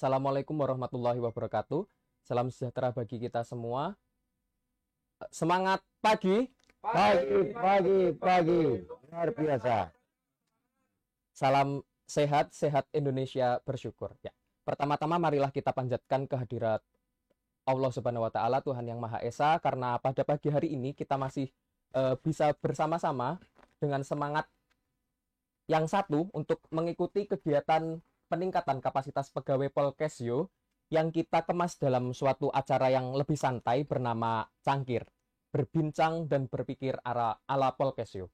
Assalamualaikum warahmatullahi wabarakatuh. Salam sejahtera bagi kita semua. Semangat pagi. Pagi. Luar biasa. Salam sehat, sehat Indonesia bersyukur. Ya. Pertama-tama marilah kita panjatkan kehadirat Allah Subhanahu wa taala, Tuhan yang Maha Esa, karena pada pagi hari ini kita masih bisa bersama-sama dengan semangat yang satu untuk mengikuti kegiatan peningkatan kapasitas pegawai Polkesyo yang kita kemas dalam suatu acara yang lebih santai bernama Cangkir, berbincang dan berpikir ala Polkesyo.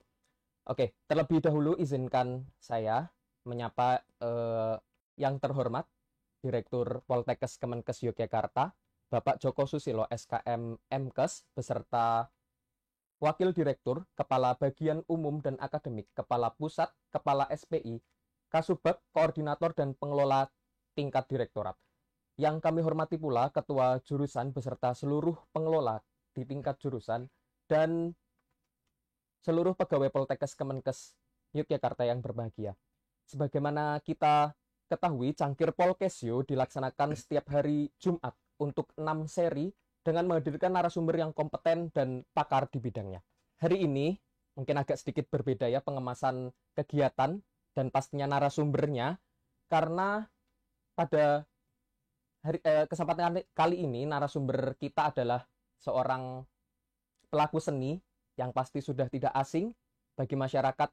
Oke, terlebih dahulu izinkan saya menyapa yang terhormat Direktur Poltekkes Kemenkes Yogyakarta, Bapak Joko Susilo SKM Mkes, beserta Wakil Direktur, Kepala Bagian Umum dan Akademik, Kepala Pusat, Kepala SPI, Kasubag, Koordinator dan Pengelola tingkat Direktorat. Yang kami hormati pula Ketua Jurusan beserta seluruh pengelola di tingkat jurusan dan seluruh pegawai Poltekkes Kemenkes Yogyakarta yang berbahagia. Sebagaimana kita ketahui, Cangkir Polkesyo dilaksanakan setiap hari Jumat untuk 6 seri dengan menghadirkan narasumber yang kompeten dan pakar di bidangnya. Hari ini mungkin agak sedikit berbeda ya pengemasan kegiatan dan pastinya narasumbernya, karena pada kesempatan kali ini narasumber kita adalah seorang pelaku seni yang pasti sudah tidak asing bagi masyarakat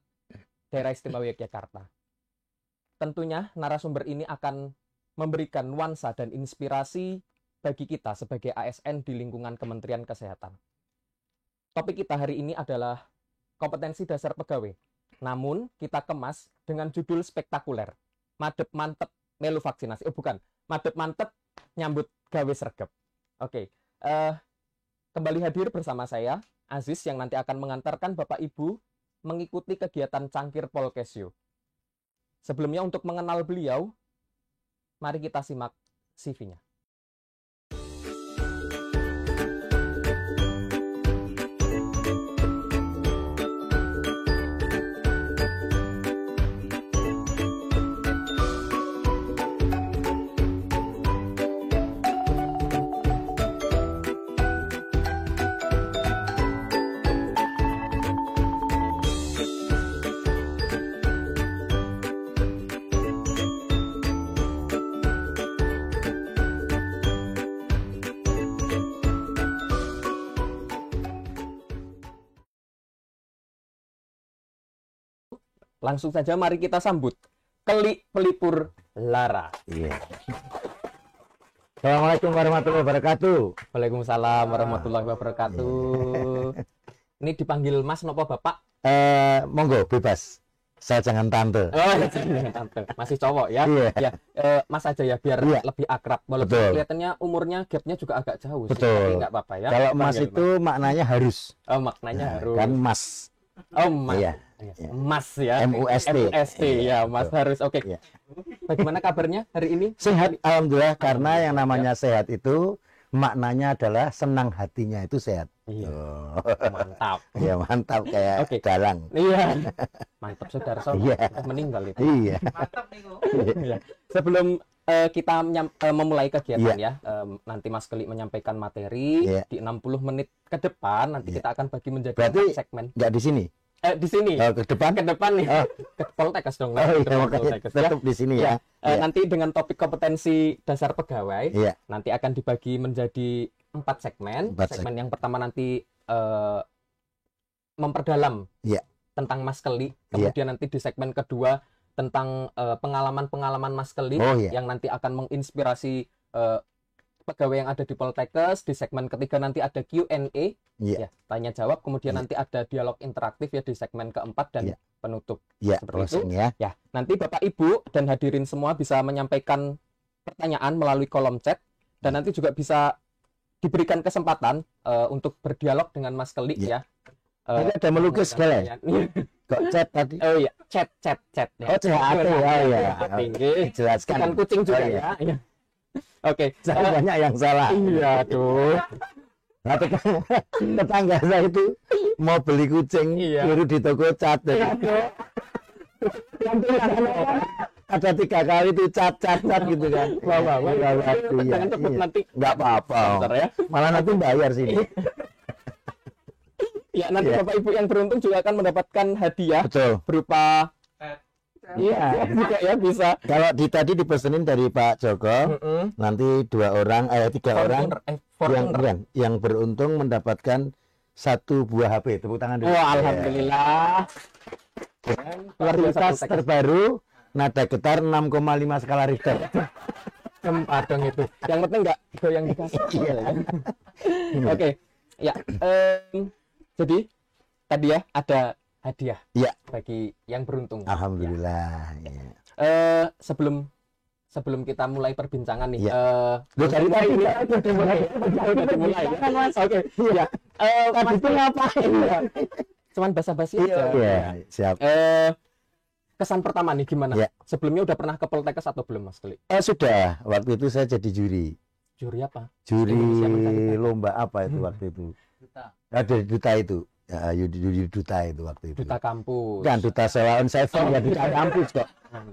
daerah istimewa Yogyakarta. Tentunya narasumber ini akan memberikan nuansa dan inspirasi bagi kita sebagai ASN di lingkungan Kementerian Kesehatan. Topik kita hari ini adalah kompetensi dasar pegawai. Namun kita kemas dengan judul spektakuler. Madep mantep melu vaksinasi. Oh bukan, madep mantep nyambut gawe sregep. Oke. Kembali hadir bersama saya Aziz yang nanti akan mengantarkan Bapak Ibu mengikuti kegiatan Cangkir Polkesyo. Sebelumnya untuk mengenal beliau, mari kita simak CV-nya. Langsung saja mari kita sambut Keli Pelipur Lara. Iya. Assalamualaikum warahmatullahi wabarakatuh. Waalaikumsalam warahmatullahi wabarakatuh. Ini dipanggil Mas nopo Bapak? Monggo bebas. Saya jangan tante. Oh, jangan tante. Masih cowok ya? Iya. Ya, Mas aja ya biar lebih akrab. Walaupun kelihatannya umurnya gapnya juga agak jauh sih. Tapi nggak apa-apa ya. Kalau Mas itu maknanya harus. Oh, maknanya harus. Kan Mas. Oh, Mas. Iya. Mas ya. MUST ya, Mas harus. Oke. Iya. Bagaimana kabarnya hari ini? Sehat, alhamdulillah. Karena yang namanya sehat itu maknanya adalah senang hatinya itu sehat. Iya. Mantap. Ya mantap kayak dalang. Iya. Mantap saudara. Iya. Meninggal itu. Iya. Mantap nih kok. Iya. Sebelum kita memulai kegiatan ya, nanti Mas Keli menyampaikan materi di 60 menit ke depan. Nanti kita akan bagi menjadi segmen. Nggak di sini? Di sini. Oh, ke depan nih. Ke Poltekkes dong. Oh, iya, makanya tetap di sini ya. Nanti dengan topik kompetensi dasar pegawai, nanti akan dibagi menjadi 4 segmen. Segmen yang pertama nanti memperdalam tentang Mas Keli. Kemudian nanti di segmen kedua tentang pengalaman-pengalaman Mas Keli yang nanti akan menginspirasi pegawai yang ada di Poltekkes. Di segmen ketiga nanti ada Q&A, tanya jawab. Kemudian nanti ada dialog interaktif ya di segmen keempat dan penutup. Seperti itu. Ya, nanti Bapak Ibu dan hadirin semua bisa menyampaikan pertanyaan melalui kolom chat dan nanti juga bisa diberikan kesempatan untuk berdialog dengan Mas Keli ya. Ada melukis segala. Kok chat tadi? Oh iya, chat. Ya. Oh, chat ya. Tinggi. Jelaskan. Ikan kucing juga ya. Oke, banyak yang salah. Iya, tuh. Nah, tetangga saya itu mau beli kucing, baru di toko cat. ada 3 kali itu cat gitu kan. Wah. Jangan sebut Iya. nanti. Nggak apa-apa. Bentar ya. Malah nanti bayar sini. Ya, nanti Iya. Bapak Ibu yang beruntung juga akan mendapatkan hadiah Betul. berupa iya, juga ya bisa. Kalau tadi dipesenin dari Pak Joko, nanti 3 orang yang beruntung mendapatkan 1 buah HP. Tepuk tangan dulu. Oh, alhamdulillah. Kualitas terbaru, nada getar 6,5 skala Richter. Gempa dong itu. Yang penting nggak goyang di kasur. Iya. Oke. Ya, jadi tadi ya ada hadiah Iya. bagi yang beruntung. Alhamdulillah. Iya. Sebelum kita mulai perbincangan nih, Iya. Loh, dari tadi udah dimulai. Oke, ya. Tadi itu ngapain? Cuman basa-basi aja. Iya, siap. Kesan pertama nih gimana? Iya. Sebelumnya udah pernah ke Poltekkes atau belum, Mas Keli? Sudah, waktu itu saya jadi juri. Juri apa? Juri Indonesia Mencari Bakat. lomba apa itu waktu itu? Ada duta itu. Ya, juri duta itu waktu itu. Duta kampus. Kan duta Sewaon Seven ya duta kampus kok.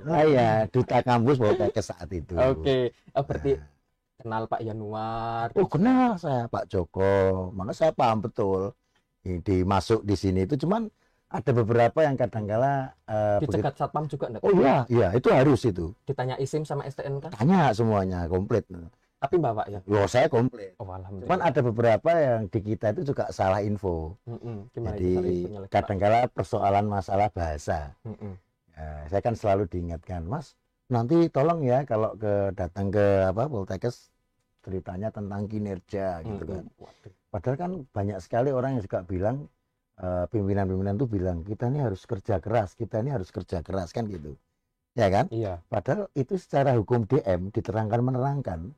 Nah, ya, duta kampus Poltekkes saat itu. Oke. Oh, berarti kenal Pak Yanuar. Oh, kenal saya Pak Joko. Maka saya paham betul. Ini masuk di sini itu cuman ada beberapa yang kadangkala Dicegat satpam juga enggak? Oh iya, iya itu harus itu. Ditanya ISIM sama STNK? Tanya semuanya komplit. Tapi Bapak ya? Loh, saya komplit. Oh, alhamdulillah. Cuman ada beberapa yang di kita itu juga salah info. Gimana Jadi itu salah infonya lagi, Pak? kadangkala persoalan masalah bahasa. Saya kan selalu diingatkan, Mas, nanti tolong ya kalau datang ke Poltekkes ceritanya tentang kinerja gitu kan. Waduh. Padahal kan banyak sekali orang yang juga bilang pimpinan-pimpinan tuh bilang kita ini harus kerja keras kan gitu. Ya kan? Iya. Padahal itu secara hukum DM diterangkan menerangkan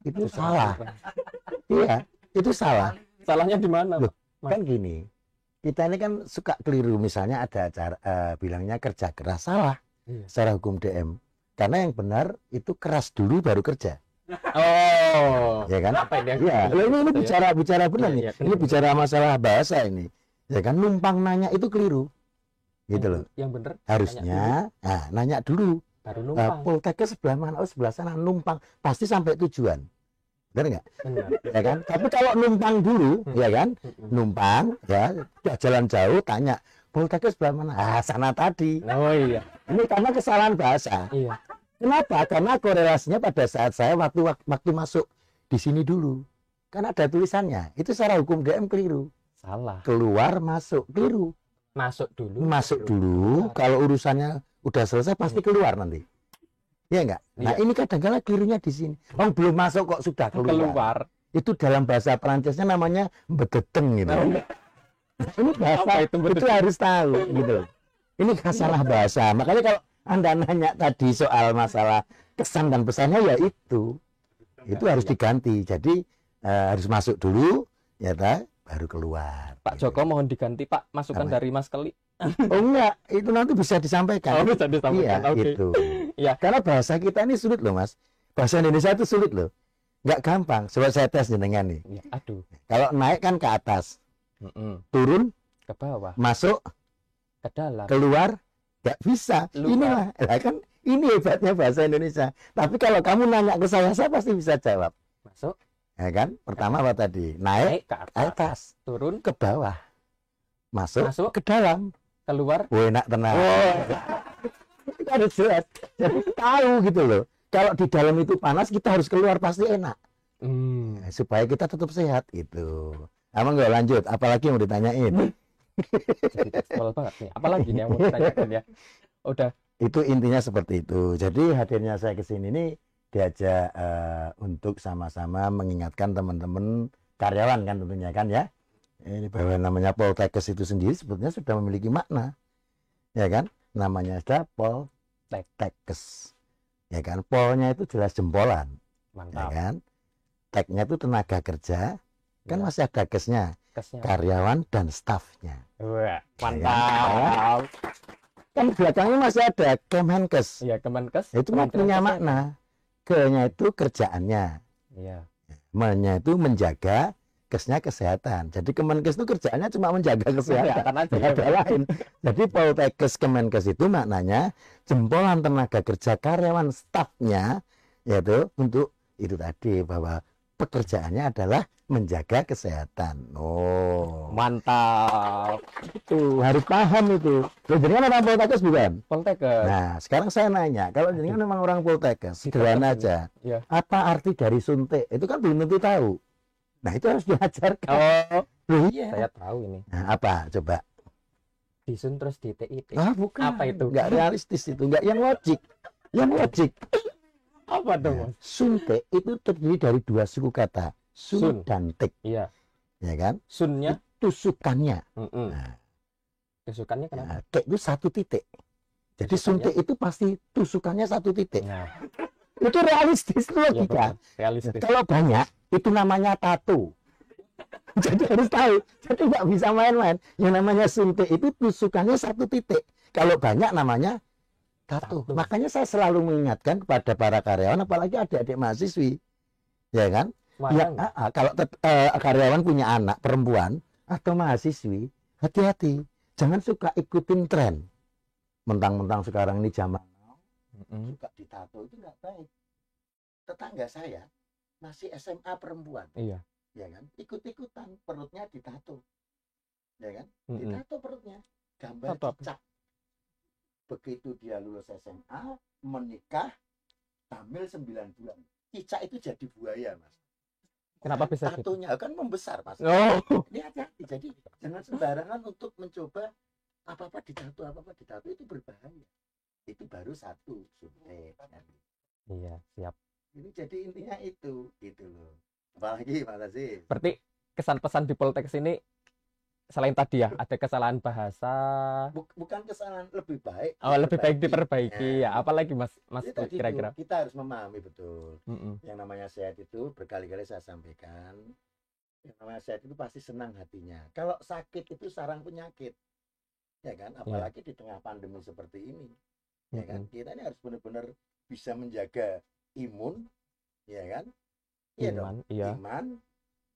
itu salah. Iya, itu salah. Salahnya di mana, Loh, Pak? kan gini. Kita ini kan suka keliru misalnya ada cara bilangnya kerja keras salah Iya. secara hukum DM. Karena yang benar itu keras dulu baru kerja. Oh. Ya kan? Apa ini? Iya, ini bicara benar Iya, nih. iya, Ini bicara masalah bahasa ini. Ya kan numpang nanya itu keliru. Gitu loh. Yang bener Harusnya nanya dulu. baru numpang. Poltekkes sebelah mana? Oh, sebelah sana numpang. Pasti sampai tujuan. Benar nggak? Benar. Ya kan? Tapi kalau numpang dulu, ya kan? Numpang, ya, udah jalan jauh, tanya, Poltekkes sebelah mana? Sana tadi. Oh iya. Ini karena kesalahan bahasa. Iya. Kenapa? Karena korelasinya pada saat saya waktu masuk di sini dulu. Kan ada tulisannya. Itu secara hukum DM keliru. Salah. Keluar, masuk, keliru. Masuk dulu. Masuk dulu, kalau urusannya udah selesai pasti keluar nanti. Iya enggak? Nah, ini kadang-kadang kelirunya di sini. Oh, belum masuk kok sudah keluar. Itu dalam bahasa Perancisnya namanya bedeteng gitu. Ini bahasa Apa itu harus tahu gitu. Ini salah bahasa. Makanya kalau Anda nanya tadi soal masalah kesan dan pesannya ya itu harus diganti. Jadi harus masuk dulu ya baru keluar. Pak Joko mohon diganti, Pak. Masukan Apa? dari Mas Keli. Oh enggak, itu nanti bisa disampaikan. Oh, bisa disampaikan. Iya, Oke. gitu. Iya. Karena bahasa kita ini sulit loh, Mas. Bahasa Indonesia itu sulit loh. Nggak gampang. Coba saya tes jenengan nih. Ya, aduh. Kalau naik kan ke atas, turun, Ke bawah, masuk, ke dalam. keluar, nggak bisa. Lupa. Inilah, ya kan? Ini hebatnya bahasa Indonesia. Tapi kalau kamu nanya ke saya pasti bisa jawab. Masuk, Ya kan? Pertama apa tadi? Naik, naik ke ke atas, atas, turun, ke bawah, masuk, Masuk. ke dalam. keluar. Enak tenang. Oh. Itu harus jelas. Jadi tahu gitu loh. Kalau di dalam itu panas, kita harus keluar pasti enak. Supaya kita tetap sehat gitu. Emang nggak lanjut? Apalagi yang mau ditanyain? Jadi tekstual banget nih. Apalagi nih yang mau ditanyakan ya? Udah. Itu intinya seperti itu. Jadi hadirnya saya ke sini ini diajak untuk sama-sama mengingatkan teman-teman karyawan kan tentunya kan ya. Ini bahwa namanya Poltekkes itu sendiri sebetulnya sudah memiliki makna. Ya kan? Namanya sudah Poltekkes. Ya kan? Polnya itu jelas jempolan. Ya Mantap. kan? Teknya itu tenaga kerja. Kan Ya. masih ada kesnya. Kesnya. Karyawan dan stafnya. Wah, mantap. Kan belakangnya masih ada Kemenkes. Iya, Kemenkes. Itu Kementerian punya Kesehatan. makna. Ke-nya itu kerjaannya. Iya. Men-nya itu menjaga Poltekkesnya kesehatan. Jadi Kemenkes itu kerjaannya cuma menjaga kesehatan, Kesehatan aja, nggak ada ya. lain. Jadi Poltekkes Kemenkes itu maknanya jempolan tenaga kerja karyawan stafnya, yaitu untuk itu tadi bahwa pekerjaannya adalah menjaga kesehatan. Oh, Mantap. itu harus paham itu. Loh, jenengan orang Poltekkes bukan? Poltekkes. Nah, sekarang saya nanya, kalau jenengan memang orang Poltekkes, sederhana aja. Ya. Apa arti dari suntik? Itu kan belum tentu tahu. Nah, itu harus diajarkan. Oh, Loh, iya. saya tahu ini. Nah, apa? Coba. Disun terus di TIT. Ah, bukan. Apa itu? Nggak realistis itu. Nggak yang logik. Yang logik. Apa tuh, Nah, Mas? suntik itu terdiri dari dua suku kata. Sun, Sun. dan tik. Iya. Ya kan? Sunnya, Tusukannya. Nah, tusukannya kenapa? Nah, tik itu satu titik. Jadi Tusukannya? suntik itu pasti tusukannya satu titik. Nah, Itu realistis, itu iya logika. betul. Realistis. Kalau banyak, itu namanya tato. Jadi harus tahu. Jadi nggak bisa main-main. Yang namanya suntik itu tusukannya satu titik. Kalau banyak namanya tato. Tato. Makanya saya selalu mengingatkan kepada para karyawan, apalagi adik-adik mahasiswi, ya kan? Ya, Semarang. kalau karyawan punya anak perempuan atau mahasiswi, hati-hati. Jangan suka ikutin tren. Mentang-mentang sekarang ini zaman Mm-mm. suka ditato itu nggak baik. Tetangga saya masih SMA perempuan, Iya. ya kan? Ikut-ikutan perutnya ditato, ya kan? Mm-mm. Ditato perutnya, gambar Tato apa? cicak. Begitu dia lulus SMA, menikah, hamil 9 bulan. Cicak itu jadi buaya, Mas. Kenapa bisa gitu? Tatonya kan membesar, Mas. Oh, Ini hati-hati. Jadi jangan sembarangan untuk mencoba apa-apa ditato itu berbahaya. Itu baru satu suntik. iya, siap. Ini jadi intinya itu, gitu loh. Apalagi Mas Aziz. Berarti kesan pesan di Poltekkes ini selain tadi ya, ada kesalahan bahasa. Bukan kesalahan, lebih baik. Oh, lebih baik diperbaiki. diperbaiki ya. Apalagi Mas Itu tadi kira-kira? tuh, kita harus memahami betul. Mm-mm. Yang namanya sehat itu berkali-kali saya sampaikan. Yang namanya sehat itu pasti senang hatinya. Kalau sakit itu sarang penyakit. Ya kan? Apalagi di tengah pandemi seperti ini. Ya kan? Mm-mm. Kita ini harus benar-benar bisa menjaga imun, ya kan? Iya dong. Iman, iya. Iman.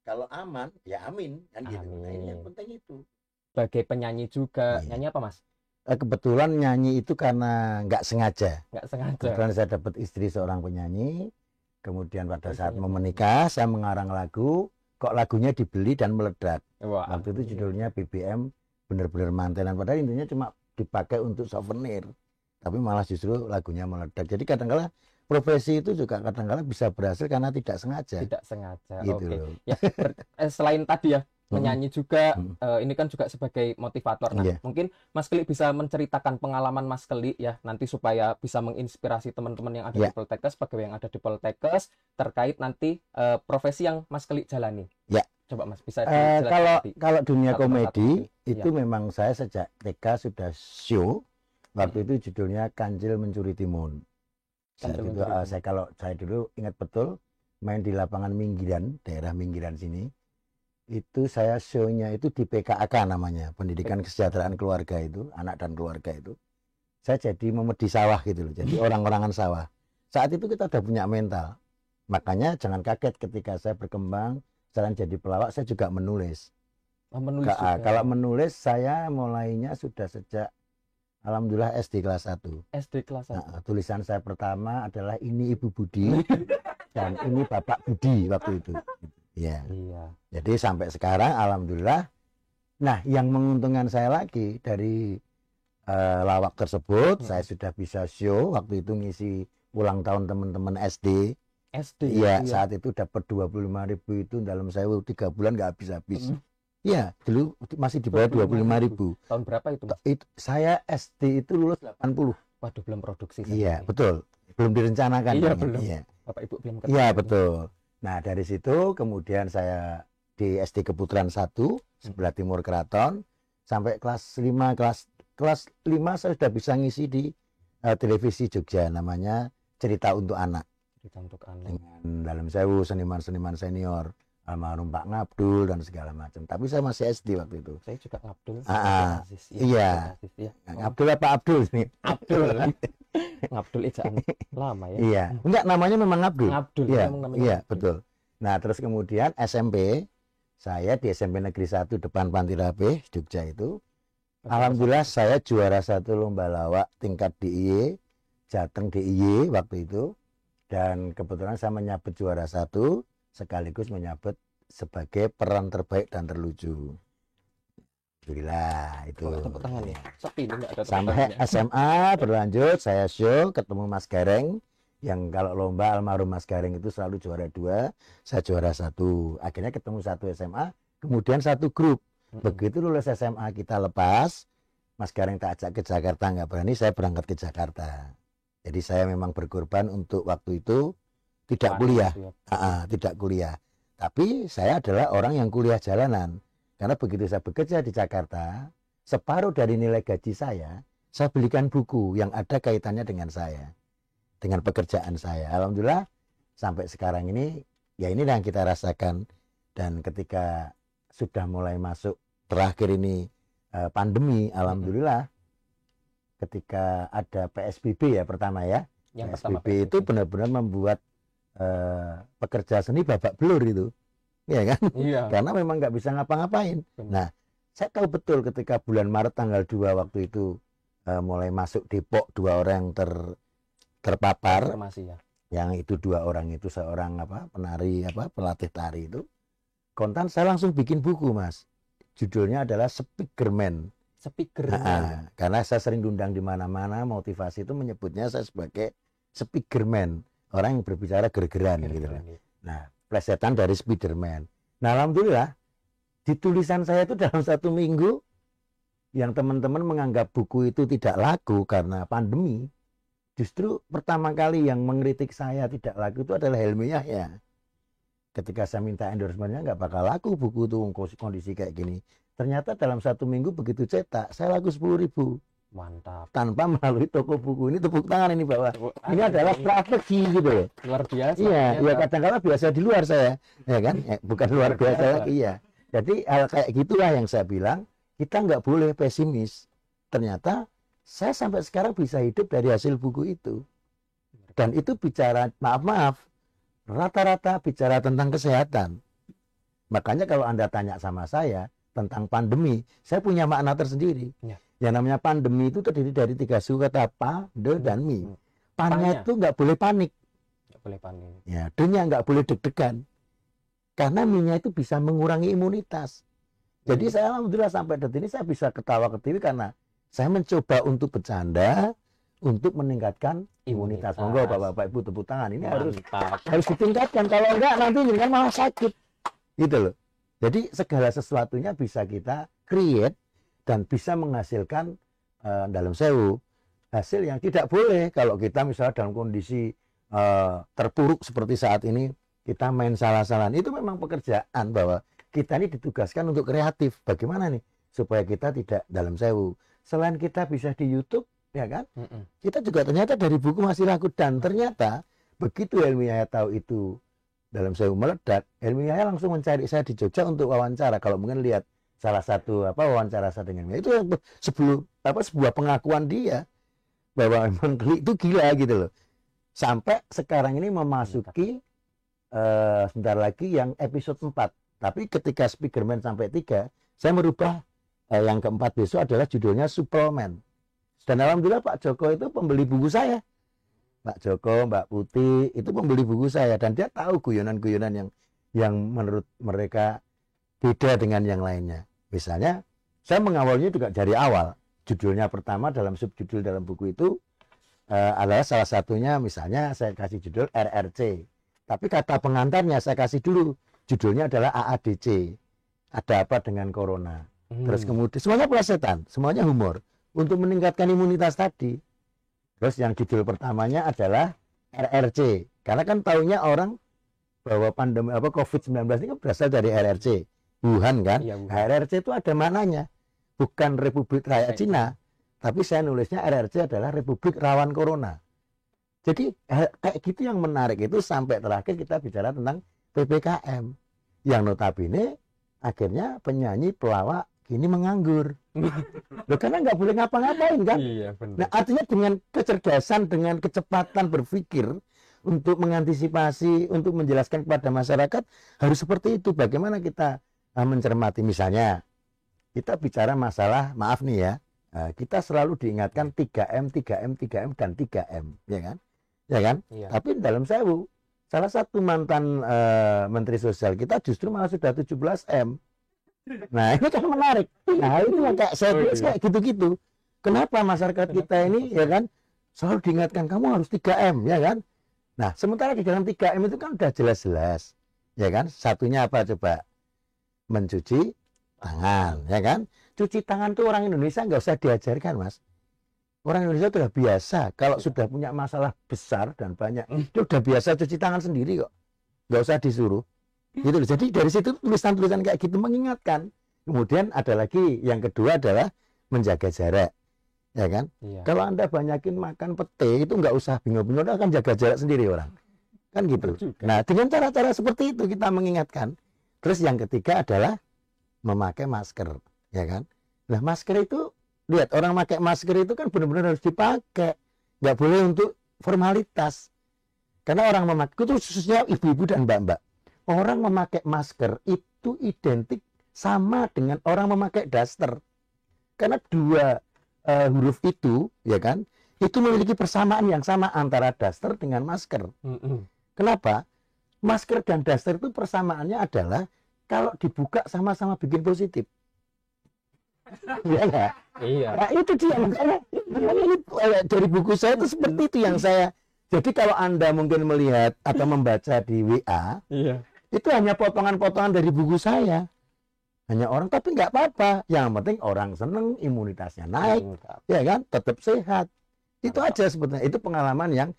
Kalau aman, ya amin, kan gitu. Nah, ini yang Amin. penting itu. Sebagai penyanyi juga, Iya. nyanyi apa Mas? Kebetulan nyanyi itu karena nggak sengaja. Nggak sengaja. Kebetulan saya dapat istri seorang penyanyi. Kemudian pada Terus saat nyanyi mau apa? menikah, saya mengarang lagu. Kok lagunya dibeli dan meledak. Wah, Waktu itu judulnya BBM bener-bener mantenan. Padahal intinya cuma dipakai untuk souvenir. Tapi malah justru lagunya meledak. Jadi kadang-kala profesi itu juga kadang-kala bisa berhasil karena tidak sengaja. tidak sengaja. Gitu Oke. loh. Ya, selain tadi ya menyanyi juga, ini kan juga sebagai motivator. Nah, Iya. mungkin Mas Keli bisa menceritakan pengalaman Mas Keli ya, nanti supaya bisa menginspirasi teman-teman yang ada Iya. di Poltekkes, pegawai yang ada di Poltekkes, terkait nanti profesi yang Mas Keli jalani. Ya. Coba Mas bisa dijelaskan tadi. Kalau dunia Satu persatu komedi mungkin. itu memang saya sejak TK sudah show. Waktu itu judulnya Kancil Mencuri Timun. Saat Kancil itu Mencuri Timun. saya kalau saya dulu ingat betul main di lapangan Minggiran, daerah Minggiran sini. Itu saya show-nya itu di PKAK namanya, Pendidikan Kesejahteraan Keluarga itu, anak dan keluarga itu. Saya jadi memedi sawah gitu loh, jadi orang-orangan sawah. Saat itu kita udah punya mental. Makanya jangan kaget ketika saya berkembang, selain jadi pelawak, saya juga menulis. Oh, menulis juga. Kalau menulis saya mulainya sudah sejak alhamdulillah SD kelas 1. SD kelas 1. Nah, tulisan saya pertama adalah ini Ibu Budi dan ini Bapak Budi waktu itu. Ya. Iya. Jadi sampai sekarang alhamdulillah. Nah, yang menguntungkan saya lagi dari lawak tersebut, saya sudah bisa show waktu itu ngisi ulang tahun teman-teman SD. SD. Iya, saat itu dapat 25.000 itu dalam saya 3 bulan nggak habis-habis. Iya, dulu masih di bawah 25.000. Tahun berapa itu, Mas? Saya SD itu lulus 80. Waduh, belum produksi. Iya, betul. Belum direncanakan. Iya, banyak. belum. Iya. Bapak Ibu belum kerja. Iya, betul. Nah, dari situ kemudian saya di SD Keputaran 1, sebelah timur Keraton, sampai kelas 5 kelas 5 saya sudah bisa ngisi di televisi Jogja namanya Cerita untuk Anak. Cerita untuk anak. Dengan Dalam Sewu, seniman-seniman senior, almarhum Pak Ngabdul dan segala macam. Tapi saya masih SD waktu itu. Saya juga Ngabdul. Iya. Iya. Ngabdul apa Abdul nih? Abdul. Ngabdul ejaan lama ya. Iya. Enggak, namanya memang Ngabdul. Ngabdul. Iya, memang namanya iya Ngabdul. betul. Nah, terus kemudian SMP Saya di SMP Negeri 1 depan Panti Rapih Jogja itu, alhamdulillah saya juara 1 lomba lawak tingkat DIY, Jateng DIY waktu itu. Dan kebetulan saya menyabet juara 1 sekaligus menyabet sebagai peran terbaik dan terlucu. Alhamdulillah itu. Tepuk tangan ya. Sepi enggak ada tepuk Sampai tangannya. SMA berlanjut, saya show ketemu Mas Gareng, yang kalau lomba almarhum Mas Gareng itu selalu juara 2, saya juara 1. Akhirnya ketemu satu SMA, kemudian satu grup. Begitu lulus SMA kita lepas, Mas Gareng tak ajak ke Jakarta, nggak berani, saya berangkat ke Jakarta. Jadi saya memang berkorban untuk waktu itu tidak kuliah, tidak kuliah. Tapi saya adalah orang yang kuliah jalanan. Karena begitu saya bekerja di Jakarta, separuh dari nilai gaji saya belikan buku yang ada kaitannya dengan saya, dengan pekerjaan saya. Alhamdulillah sampai sekarang ini, ya ini yang kita rasakan. Dan ketika sudah mulai masuk terakhir ini pandemi, alhamdulillah ketika ada PSBB ya pertama ya, yang PSBB itu benar-benar membuat pekerja seni babak belur itu, ya kan? Iya. Karena memang nggak bisa ngapa-ngapain. Nah, saya tahu betul ketika bulan Maret tanggal 2 waktu itu mulai masuk Depok 2 orang yang terpapar. Ya. Yang itu 2 orang itu seorang penari pelatih tari itu. Kontan saya langsung bikin buku, Mas. Judulnya adalah Speakerman. Speakerman. Karena saya sering diundang di mana-mana, motivasi itu menyebutnya saya sebagai Speakerman, orang yang berbicara ger-geran gitu. Nah, plesetan dari Spiderman. Nah, alhamdulillah di tulisan saya itu dalam 1 minggu yang teman-teman menganggap buku itu tidak laku karena pandemi, justru pertama kali yang mengkritik saya tidak laku itu adalah Helmi Yahya. Ketika saya minta endorsementnya nggak bakal laku buku itu kondisi kayak gini. Ternyata dalam 1 minggu begitu cetak, saya laku 10.000. Mantap. Tanpa melalui toko buku. Ini tepuk tangan ini bahwa ini adalah strategi gitu loh. Luar biasa. Iya, ya kadang-kadang biasa di luar saya, ya kan? Bukan luar biasa lagi ya. Jadi hal kayak gitulah yang saya bilang, kita nggak boleh pesimis. Ternyata saya sampai sekarang bisa hidup dari hasil buku itu. Dan itu bicara, maaf, rata-rata bicara tentang kesehatan. Makanya kalau Anda tanya sama saya tentang pandemi, saya punya makna tersendiri. Ya. Yang namanya pandemi itu terdiri dari 3 suku kata pa, de, dan mi. Pannya itu nggak boleh panik. Nggak boleh panik. Ya, de-nya nggak boleh deg-degan. Karena mi-nya itu bisa mengurangi imunitas. Jadi saya alhamdulillah sampai detik ini saya bisa ketawa ke TV karena saya mencoba untuk bercanda, untuk meningkatkan imunitas. Monggo Bapak-bapak Ibu tepuk tangan. Ini harus ditingkatkan. Kalau enggak nanti kan malah sakit. Gitu loh. Jadi segala sesuatunya bisa kita create dan bisa menghasilkan dalam sewu hasil yang tidak boleh kalau kita misalnya dalam kondisi terpuruk seperti saat ini kita main salah-salahan. Itu memang pekerjaan bahwa kita ini ditugaskan untuk kreatif. Bagaimana nih supaya kita tidak dalam sewu. Selain kita bisa di YouTube, ya kan? Kita juga ternyata dari buku masih laku dan ternyata begitu Helmi Yahya tahu itu dalam sewu meledak, Helmi Yahya langsung mencari saya di Jogja untuk wawancara. Kalau mungkin lihat salah satu wawancara saya dengan dia, itu sebuah pengakuan dia bahwa memang itu gila gitu loh. Sampai sekarang ini memasuki sebentar lagi yang episode 4. Tapi ketika Speakerman sampai 3, saya merubah yang keempat besok adalah judulnya Suplemen. Dan alhamdulillah Pak Joko itu pembeli buku saya. Pak Joko, Mbak Putih itu pembeli buku saya dan dia tahu guyonan-guyonan yang menurut mereka beda dengan yang lainnya. Misalnya, saya mengawalnya juga dari awal. Judulnya pertama dalam subjudul dalam buku itu adalah salah satunya misalnya saya kasih judul RRC. Tapi kata pengantarnya saya kasih dulu. Judulnya adalah AADC. Ada apa dengan corona. Terus kemudian semuanya plesetan, semuanya humor. Untuk meningkatkan imunitas tadi. Terus yang judul pertamanya adalah RRC. Karena kan taunya orang bahwa pandemi COVID-19 ini berasal dari RRC. Wuhan kan? Ya, Wuhan. RRC itu ada maknanya. Bukan Republik Rakyat Cina. Tapi saya nulisnya RRC adalah Republik Rawan Corona. Jadi kayak gitu yang menarik itu sampai terakhir kita bicara tentang PPKM. Yang notabene akhirnya penyanyi pelawak kini menganggur. Loh, karena nggak boleh ngapa-ngapain kan? Iya, benar. Nah, artinya dengan kecerdasan, dengan kecepatan berpikir untuk mengantisipasi, untuk menjelaskan kepada masyarakat harus seperti itu. Bagaimana kita mencermati. Misalnya kita bicara masalah, maaf nih ya, kita selalu diingatkan 3M, 3M, 3M, dan 3M, ya kan? Ya kan? Iya. Tapi dalam sewu, salah satu mantan Menteri Sosial kita justru malah sudah 17M. Nah, itu kan menarik. Nah, itu yang kayak saya tulis kayak gitu-gitu. Kenapa masyarakat kita ini, ya kan, selalu diingatkan kamu harus 3M, ya kan? Nah, sementara di dalam 3M itu kan udah jelas-jelas, ya kan? Satunya apa coba? Mencuci tangan, ya kan? Cuci tangan tuh orang Indonesia nggak usah diajarkan, Mas. Orang Indonesia sudah biasa. Kalau sudah punya masalah besar dan banyak, itu udah biasa cuci tangan sendiri kok. Nggak usah disuruh. Gitu loh. Jadi dari situ tulisan-tulisan kayak gitu mengingatkan. Kemudian ada lagi yang kedua adalah menjaga jarak, ya kan? Iya. Kalau Anda banyakin makan pete itu nggak usah bingung-bingung, Anda akan jaga jarak sendiri orang, kan gitu. Nah, dengan cara-cara seperti itu kita mengingatkan. Terus yang ketiga adalah memakai masker, ya kan? Nah, masker itu lihat orang pakai masker itu kan benar-benar harus dipakai, nggak boleh untuk formalitas. Karena orang memakai itu khususnya ibu-ibu dan mbak-mbak. Orang memakai masker itu identik sama dengan orang memakai daster. Karena dua huruf itu, ya kan, itu memiliki persamaan yang sama antara daster dengan masker. Kenapa? Masker dan daster itu persamaannya adalah kalau dibuka sama-sama bikin positif. Ya enggak? Iya. Nah, itu dia makanya ini dari buku saya itu seperti itu yang saya. Jadi kalau Anda mungkin melihat atau membaca di WA, Iya. itu hanya potongan-potongan dari buku saya. Hanya orang, tapi nggak apa-apa. Yang penting orang seneng, imunitasnya naik, ya kan, tetap sehat. Itu aja sebetulnya. Itu pengalaman yang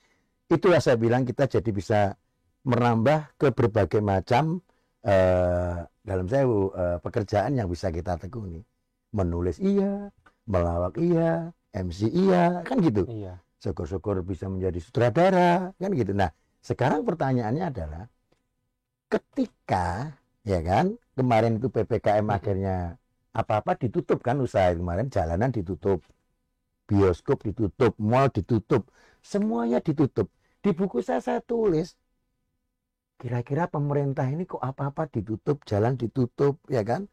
itulah saya bilang kita jadi bisa menambah ke berbagai macam dalam saya pekerjaan yang bisa kita tekuni. Menulis iya, melawak iya, MC iya, kan gitu. Iya. Syukur-syukur bisa menjadi sutradara, kan gitu. Nah, sekarang pertanyaannya adalah ketika, ya kan, kemarin itu PPKM akhirnya apa-apa ditutup kan, usaha kemarin, jalanan ditutup, bioskop ditutup, mall ditutup, semuanya ditutup. Di buku saya tulis, kira-kira pemerintah ini kok apa-apa ditutup, jalan ditutup, ya kan?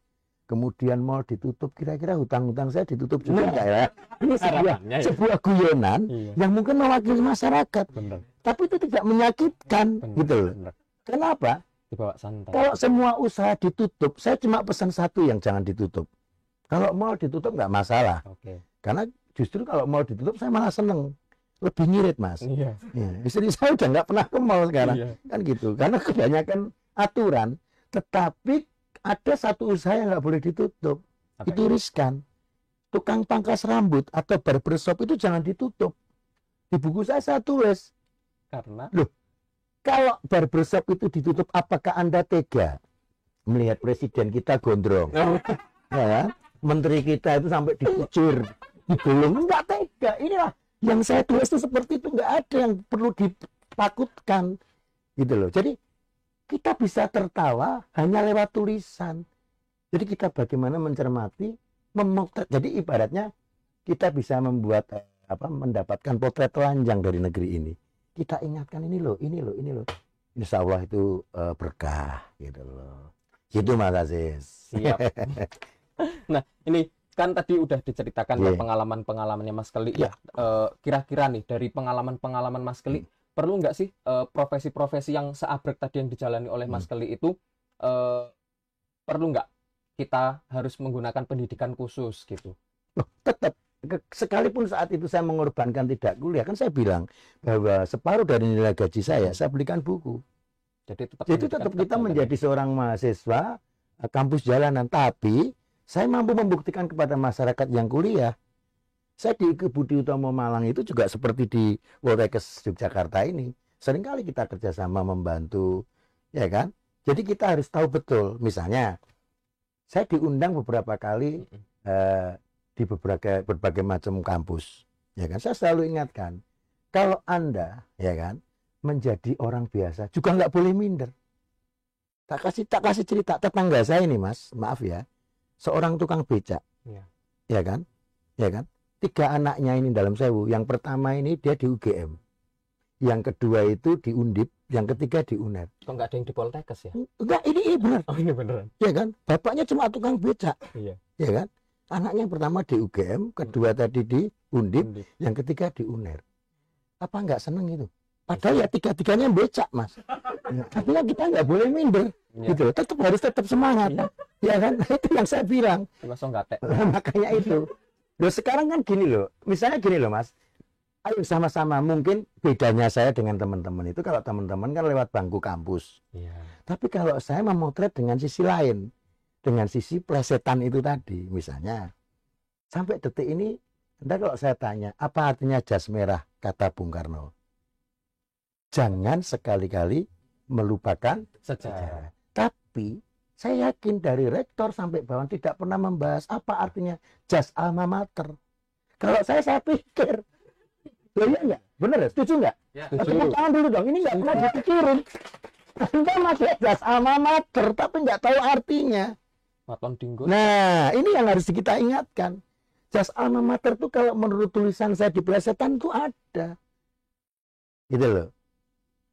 Kemudian mall ditutup, kira-kira hutang-hutang saya ditutup juga enggak ya? Ini sebuah guyonan yang mungkin mewakili masyarakat. Bener. Tapi itu tidak menyakitkan, gitu loh. Kenapa? Dibawa santai. Kalau semua usaha ditutup, saya cuma pesan satu yang jangan ditutup. Kalau mall ditutup nggak masalah. Oke. Karena justru kalau mall ditutup saya malah seneng. Lebih ngirit, Mas. Iya. Ya, istri saya udah nggak pernah ke mall sekarang. Iya. Kan gitu. Karena kebanyakan aturan. Tetapi ada satu usaha yang nggak boleh ditutup. Apa Itu riskan. Tukang pangkas rambut atau barbershop itu jangan ditutup. Di buku saya tulis. Karena Loh, kalau barbershop itu ditutup, apakah Anda tega melihat presiden kita gondrong? Ya, menteri kita itu sampai dikucur, digulung, enggak tega. Inilah yang saya tulis itu seperti itu, enggak ada yang perlu ditakutkan, gitu loh. Jadi kita bisa tertawa hanya lewat tulisan. Jadi kita bagaimana mencermati, memotret. Jadi ibaratnya kita bisa membuat mendapatkan potret telanjang dari negeri ini. Kita ingatkan ini loh, ini loh, ini loh. Insya Allah itu berkah, gitu loh. Gitu Mas Aziz. siap. Nah, ini kan tadi udah diceritakan ya pengalaman-pengalamannya Mas Kelly. Ya, kira-kira nih dari pengalaman-pengalaman Mas Kelly, perlu nggak sih profesi-profesi yang seabrek tadi yang dijalani oleh Mas Kelly itu perlu nggak kita harus menggunakan pendidikan khusus gitu? Loh, tetap. Sekalipun saat itu saya mengorbankan tidak kuliah, kan saya bilang bahwa separuh dari nilai gaji saya belikan buku. Jadi tetap kita menjadi seorang mahasiswa kampus jalanan, tapi saya mampu membuktikan kepada masyarakat yang kuliah. Saya di Budi Utomo Malang itu juga seperti di Poltekkes Yogyakarta ini. Seringkali kita kerjasama membantu, ya kan? Jadi kita harus tahu betul. Misalnya, saya diundang beberapa kali di berbagai macam kampus, ya kan? Saya selalu ingatkan, kalau Anda, ya kan, menjadi orang biasa juga nggak boleh minder. Tak kasih cerita tetangga saya ini, Mas, maaf ya, seorang tukang becak, ya kan, 3 anaknya ini dalam sewu. Yang pertama ini dia di UGM, yang kedua itu di Undip, yang ketiga di UNER. Kok nggak ada yang di Poltekkes ya? Enggak, ini benar. Oh, ini beneran. Ya kan? Bapaknya cuma tukang becak. Iya. Ya kan? Anaknya yang pertama di UGM, kedua tadi di Undip, Undip. yang ketiga di UNER. Apa nggak seneng itu? Padahal ya tiga-tiganya becak, Mas. Ya, artinya kita nggak boleh minder, Iya. gitu. Tetap semangat, ya kan? Itu yang saya bilang. Langsung nggak tek. Makanya itu. Loh sekarang kan gini loh, misalnya gini loh Mas. Ayo sama-sama, mungkin bedanya saya dengan teman-teman itu kalau teman-teman kan lewat bangku kampus. Iya. Tapi kalau saya memotret dengan sisi lain, dengan sisi plesetan itu tadi, misalnya sampai detik ini, entah kalau saya tanya, apa artinya jas merah, kata Bung Karno? Jangan sekali-kali melupakan Sejarah. Tapi saya yakin dari rektor sampai bawah tidak pernah membahas apa artinya jas alma mater. Kalau saya pikir, loh iya enggak? Bener ya? Setuju enggak? Ya, Tepuk tangan dulu dong, ini enggak pernah dipikirin. Anda masih jas alma mater, tapi enggak tahu artinya. Maton dinggo. Nah, ini yang harus kita ingatkan. Jas alma mater itu kalau menurut tulisan saya di plesetan itu ada. Gitu loh.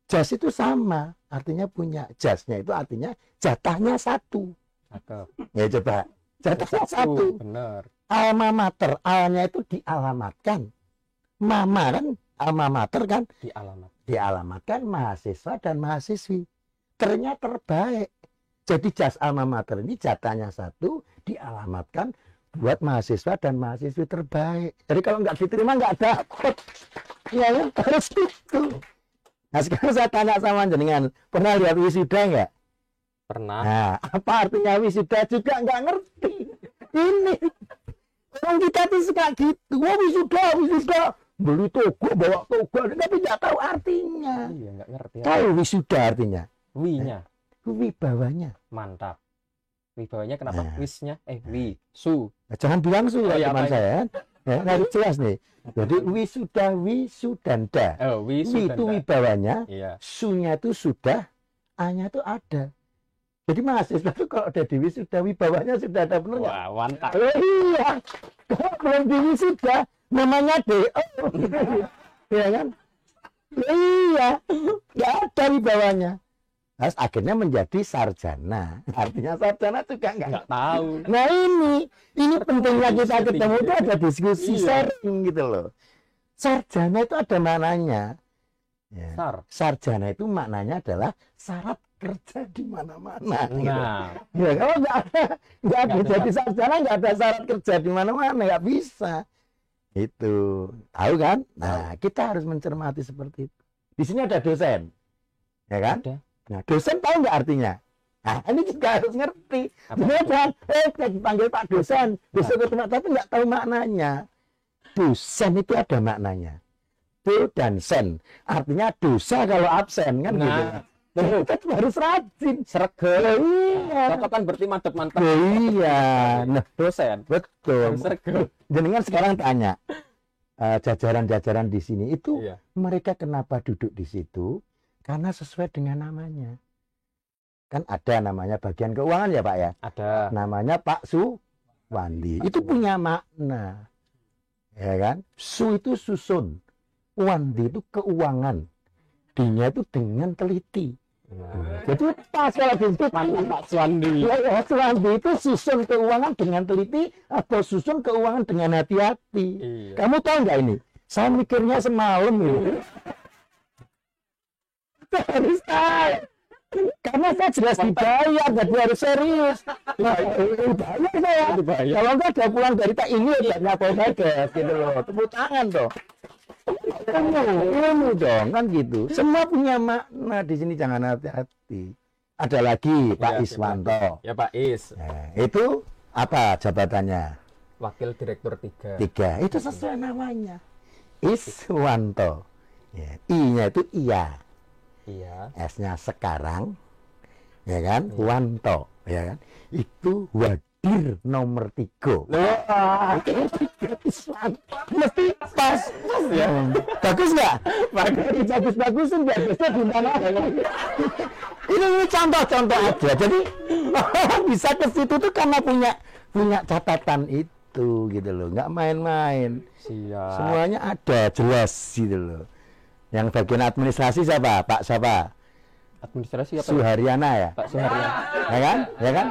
Jas itu sama, artinya punya. Jasnya itu artinya jatahnya satu. Cakep. Ya coba, jatahnya satu. Bener. Alma mater, alnya itu dialamatkan. Mama kan, alma mater kan, Di alamat. dialamatkan mahasiswa dan mahasiswi. Ternyata terbaik. Jadi jas alma mater ini jatahnya satu, dialamatkan buat mahasiswa dan mahasiswi terbaik. Jadi kalau nggak diterima nggak dapat. Ya kan, harus itu. Nah sekarang saya tanya sama jenengan, pernah lihat wisuda nggak? Pernah. Nah, apa artinya wisuda juga nggak ngerti. Ini orang kita tuh suka gitu. Wah wisuda, beli toga, bawa toga, tapi nggak tahu artinya. Iya, nggak ngerti. Tahu wisuda artinya? Wi-nya. Wibawanya. Mantap. Wibawanya kenapa? Nah. Wisnya? Wi. Su. Nah, jangan bilang Oh, iya, teman apa saya. Ya, harus jelas nih. Jadi wisuda, wisudanda. Oh, wi Wi itu wibawanya, Iya. sunya itu sudah, a-nya itu ada. Jadi mahasiswa itu kalau udah di wisuda, wibawanya sudah ada, benar nggak? Wah, mantap. Oh iya, kalau belum di wisuda, namanya DO. Iya kan? Iya, nggak ada wibawanya. Terus akhirnya menjadi sarjana. Artinya sarjana juga Nggak tahu. Nah ini pentingnya kita ketemu itu ada diskusi Iya. sharing gitu loh. Sarjana itu ada maknanya. Ya. Sar. Sarjana itu maknanya adalah syarat kerja di mana-mana. Gitu. Nah, Ya kalau nggak ada jadi sarjana nggak ada syarat kerja di mana-mana nggak bisa. Itu tahu kan? Nah kita harus mencermati seperti itu. Di sini ada dosen, ya kan? ada. Nah, dosen tahu nggak artinya? Nah, ini juga harus ngerti. Apa? Jangan, dipanggil Pak dosen, dosen ketemu, tapi nggak tahu maknanya. Dosen itu ada maknanya. Do dan sen, artinya dosa kalau absen kan gitu. Nah, Kita harus rajin. sregel. Iya. Cocok kan berarti mantep-mantep. Iya. Nah, Dosen. betul. Harus sregel. Jenengan sekarang tanya, jajaran-jajaran di sini itu Iya. mereka kenapa duduk di situ? Karena sesuai dengan namanya. Kan ada namanya bagian keuangan ya Pak ya. Ada. Namanya Pak Suwandi. Itu punya makna. Ya kan? Su itu susun. Wandi itu keuangan. D-nya itu dengan teliti. Nah, Jadi pas kalau disebut mantap Pak Suwandi. ya, Suwandi itu susun keuangan dengan teliti atau susun keuangan dengan hati-hati. Iya. Kamu tahu nggak ini? Saya mikirnya semalam gitu. Harus tahu. Karena saya jelas dibayar, jadi harus serius. Nah, dibayar saya. Dibayar. Kalau enggak ada pulang dari tak ini ya nyapa saya gitu loh. Tepuk tangan toh. Ilmu dong kan gitu. Semua punya makna di sini, jangan hati-hati. Ada lagi Pak Iya, Iswanto. Ya Pak Is. Nah, itu apa jabatannya? Wakil Direktur 3. 3. Itu sesuai namanya. Iswanto. Ya, I-nya itu iya. Iya. S-nya sekarang, ya kan? Iya. Wanto, ya kan? Itu wadir nomor 3. Wah, Mesti pas, ya. Bagus nggak? Bagus-bagusin biar besok di mana? Ini contoh-contoh aja. Jadi orang bisa ke situ tuh karena punya catatan itu, gitu loh. Nggak main-main. siap. Semuanya ada, jelas gitu loh. Yang bagian administrasi siapa? Pak siapa? Administrasi apa? Suharyana ya? Pak Suharya. Ya kan? Ya kan?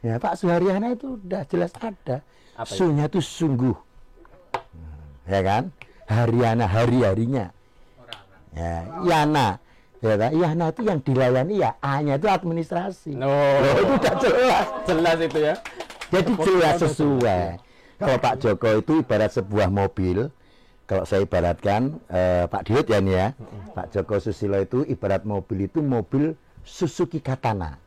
Ya Pak Suharyana itu udah jelas ada. Apa itu? Sunya itu sungguh. Ya kan? Haryana, hari-harinya. Ya, Yana. Ya kan? Yana itu yang dilayani ya A-nya itu administrasi. Loh, itu udah jelas. Jelas itu ya. Jadi jelas sesuai. Kalau Pak Joko itu ibarat sebuah mobil. Kalau saya ibaratkan Pak Diut ya nih ya. Pak Joko Susilo itu ibarat mobil itu mobil Suzuki Katana.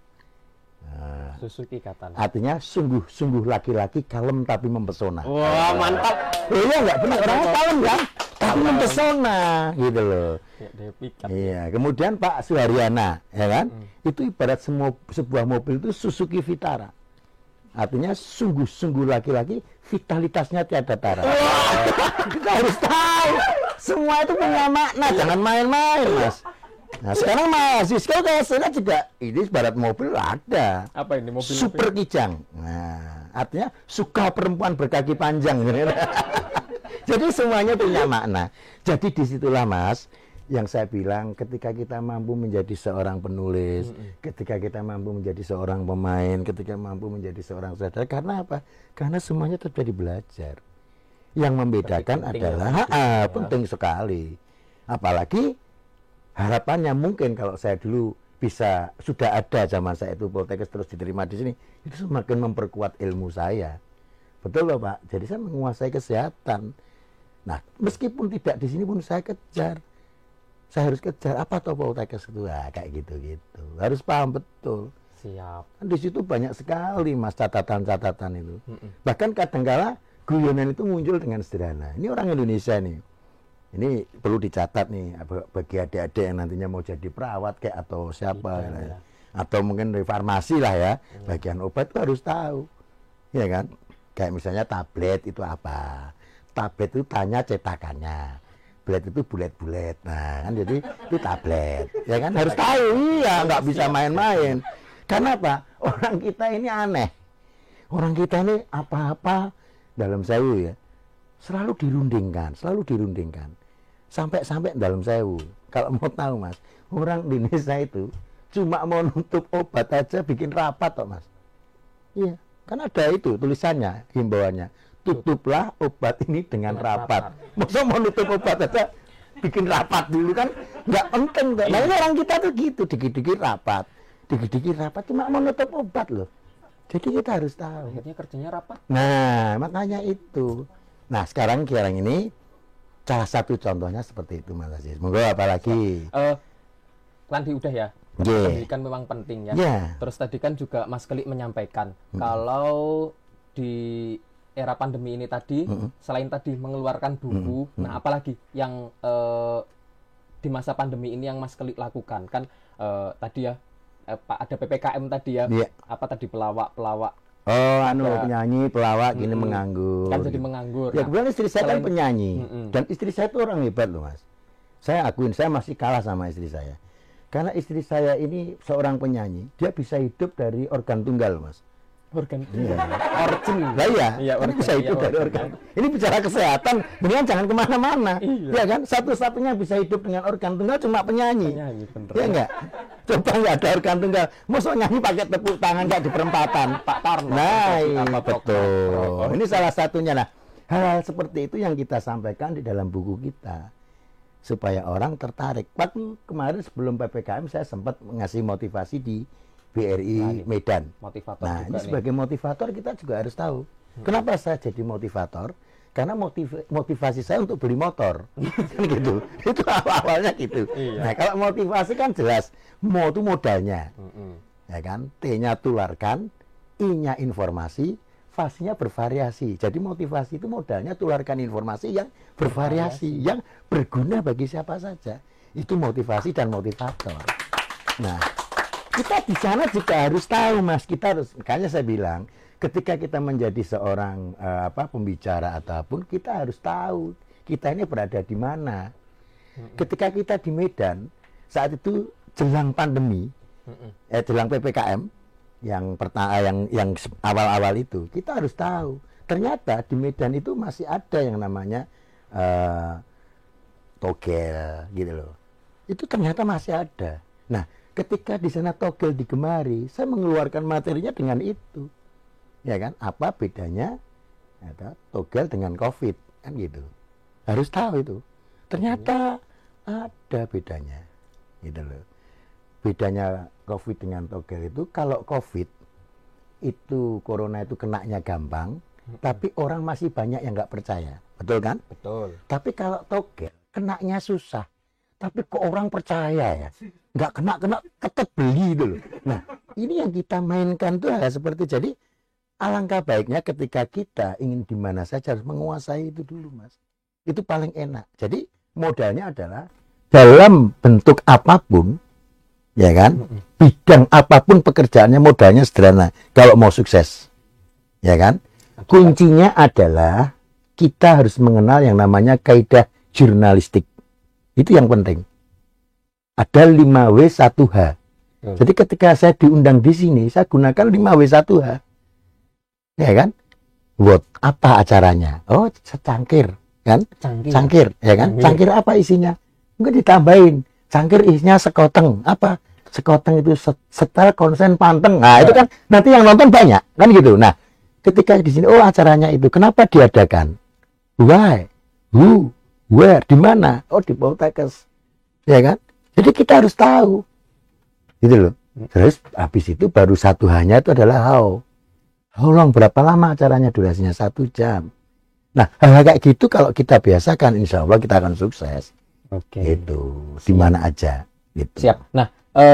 Suzuki Katana. Artinya sungguh laki-laki kalem tapi mempesona. Wah, mantap. Iya nggak benar, orangnya kalem kan, tapi mempesona gitu loh. Ya, Depikat. Iya, kemudian Pak Suharyana, ya kan, itu ibarat sebuah mobil itu Suzuki Vitara. Artinya sungguh laki-laki, vitalitasnya tiada tara. Kita harus tahu, semua itu punya makna, jangan main-main mas. Nah sekarang Mas Sisko kayak saya juga ini ibarat mobil ada. Apa ini mobil? Super kijang. Nah, artinya suka perempuan berkaki panjang. Jadi semuanya punya makna. Jadi disitulah Mas, yang saya bilang ketika kita mampu menjadi seorang penulis, ketika kita mampu menjadi seorang pemain, ketika mampu menjadi seorang saudara, karena apa? Karena semuanya terjadi belajar. Yang membedakan adalah penting sekali. Apalagi harapannya mungkin kalau saya dulu bisa sudah ada zaman saya itu Poltekkes terus diterima di sini, itu semakin memperkuat ilmu saya. Betul loh Pak. Jadi saya menguasai kesehatan. Nah, meskipun tidak di sini pun saya kejar. Saya harus kejar apa toh Poltekkes itu kayak gitu-gitu. Harus paham betul. Siap. Kan di situ banyak sekali Mas catatan-catatan itu. Bahkan kadangkala guyonan itu muncul dengan sederhana. Ini orang Indonesia nih. Ini perlu dicatat nih bagi adik-adik yang nantinya mau jadi perawat kayak atau siapa ya. Atau mungkin dari farmasi lah ya. Bagian obat itu harus tahu. Ya kan? Kayak misalnya tablet itu apa? Tablet itu tanya cetakannya. Bulet itu bulet-bulet. Nah, kan jadi itu tablet. Ya kan harus tahu. Iya, nggak bisa main-main. Karena apa? Orang kita ini aneh. Orang kita ini apa-apa dalam sewu ya. Selalu dirundingkan. Sampai dalam sewu. Kalau mau tahu Mas, orang di Indonesia itu cuma mau nutup obat aja bikin rapat toh Mas. Iya, kan ada itu tulisannya, himbauannya. Tutuplah obat ini dengan rapat. Masa mau nutup obat aja bikin rapat dulu kan nggak penting kok. Nah ini orang kita tuh gitu, dikit-dikit rapat cuma mau nutup obat loh. Jadi kita harus tahu. Akhirnya kerjanya rapat. Nah, makanya itu. Nah, sekarang ini salah satu contohnya seperti itu Mas Aziz. Monggo apalagi? Tadi udah ya. Yeah. Pendidikan memang penting ya. Yeah. Terus tadi kan juga Mas Kelik menyampaikan kalau di era pandemi ini tadi selain tadi mengeluarkan buku, nah apalagi yang di masa pandemi ini yang Mas Kelik lakukan kan tadi ya Pak ada PPKM tadi ya. Yeah. Apa tadi pelawak Oh, penyanyi, pelawak gini menganggur. Kan jadi menganggur. Ya, kebetulan istri saya kan penyanyi. Dan istri saya itu orang hebat loh, Mas. Saya akuin, saya masih kalah sama istri saya. Karena istri saya ini seorang penyanyi, dia bisa hidup dari organ tunggal, Mas. Organ tunggal? Organ. Lah iya, kan bisa hidup dari organ. Ini bicara kesehatan, mendingan jangan kemana-mana. Ya kan, satu-satunya bisa hidup dengan organ tunggal cuma penyanyi. Ya enggak? Coba nggak ada organ tunggal, masa nyanyi pakai tepuk tangan kayak di perempatan. Pak Tarno. Nah, betul. Ini salah satunya. Nah, hal-hal seperti itu yang kita sampaikan di dalam buku kita supaya orang tertarik. Waktu kemarin sebelum PPKM saya sempat ngasih motivasi di BRI Medan. Motivator nah, ini sebagai motivator kita juga harus tahu. Kenapa saya jadi motivator? Karena motivasi saya untuk beli motor. Kan gitu. Itu awalnya gitu. Nah, kalau motivasi kan jelas. Mo itu modalnya. Ya kan? T-nya tularkan, I-nya informasi, fasinya bervariasi. Jadi motivasi itu modalnya tularkan informasi yang bervariasi, yang berguna bagi siapa saja. Itu motivasi dan motivator. Nah, kita di sana juga harus tahu Mas, kita harus, makanya saya bilang ketika kita menjadi seorang pembicara ataupun kita harus tahu kita ini berada di mana. Ketika kita di Medan saat itu jelang pandemi, jelang PPKM yang awal-awal itu, kita harus tahu ternyata di Medan itu masih ada yang namanya togel gitu loh. Itu ternyata masih ada. Nah, ketika di sana togel digemari, saya mengeluarkan materinya dengan itu. Ya kan? Apa bedanya togel dengan COVID kan gitu. Harus tahu itu. Ternyata ada bedanya. Gitu loh. Bedanya COVID dengan togel itu, kalau COVID itu corona itu kenanya gampang, tapi orang masih banyak yang nggak percaya. Betul kan? Betul. Tapi kalau togel kenanya susah, tapi kok orang percaya ya, nggak kena tetap beli itu loh. Nah, ini yang kita mainkan tuh hal seperti. Jadi alangkah baiknya ketika kita ingin di mana saja harus menguasai itu dulu, Mas. Itu paling enak. Jadi modalnya adalah dalam bentuk apapun, ya kan, bidang apapun pekerjaannya, modalnya sederhana kalau mau sukses, ya kan. Kuncinya adalah kita harus mengenal yang namanya kaidah jurnalistik. Itu yang penting. Ada 5W1H. Jadi ketika saya diundang di sini, saya gunakan 5W1H. Ya kan? Buat apa acaranya? Oh, secangkir, kan? Cangkir, ya kan? Cangkir apa isinya? Enggak ditambahin. Cangkir isinya sekoteng. Apa? Sekoteng itu setel konsen panteng. Nah, itu kan nanti yang nonton banyak, kan gitu. Nah, ketika di sini, oh acaranya itu, kenapa diadakan? Why? Who? Where? Di mana? Oh, di Poltekkes. Ya kan? Jadi kita harus tahu. Gitu loh. Terus habis itu baru satu hanya itu adalah how. How long, berapa lama acaranya, durasinya 1 jam. Nah, hal kayak gitu kalau kita biasakan, insya Allah kita akan sukses. Oke. Itu di mana aja. Gitu. Siap. Nah,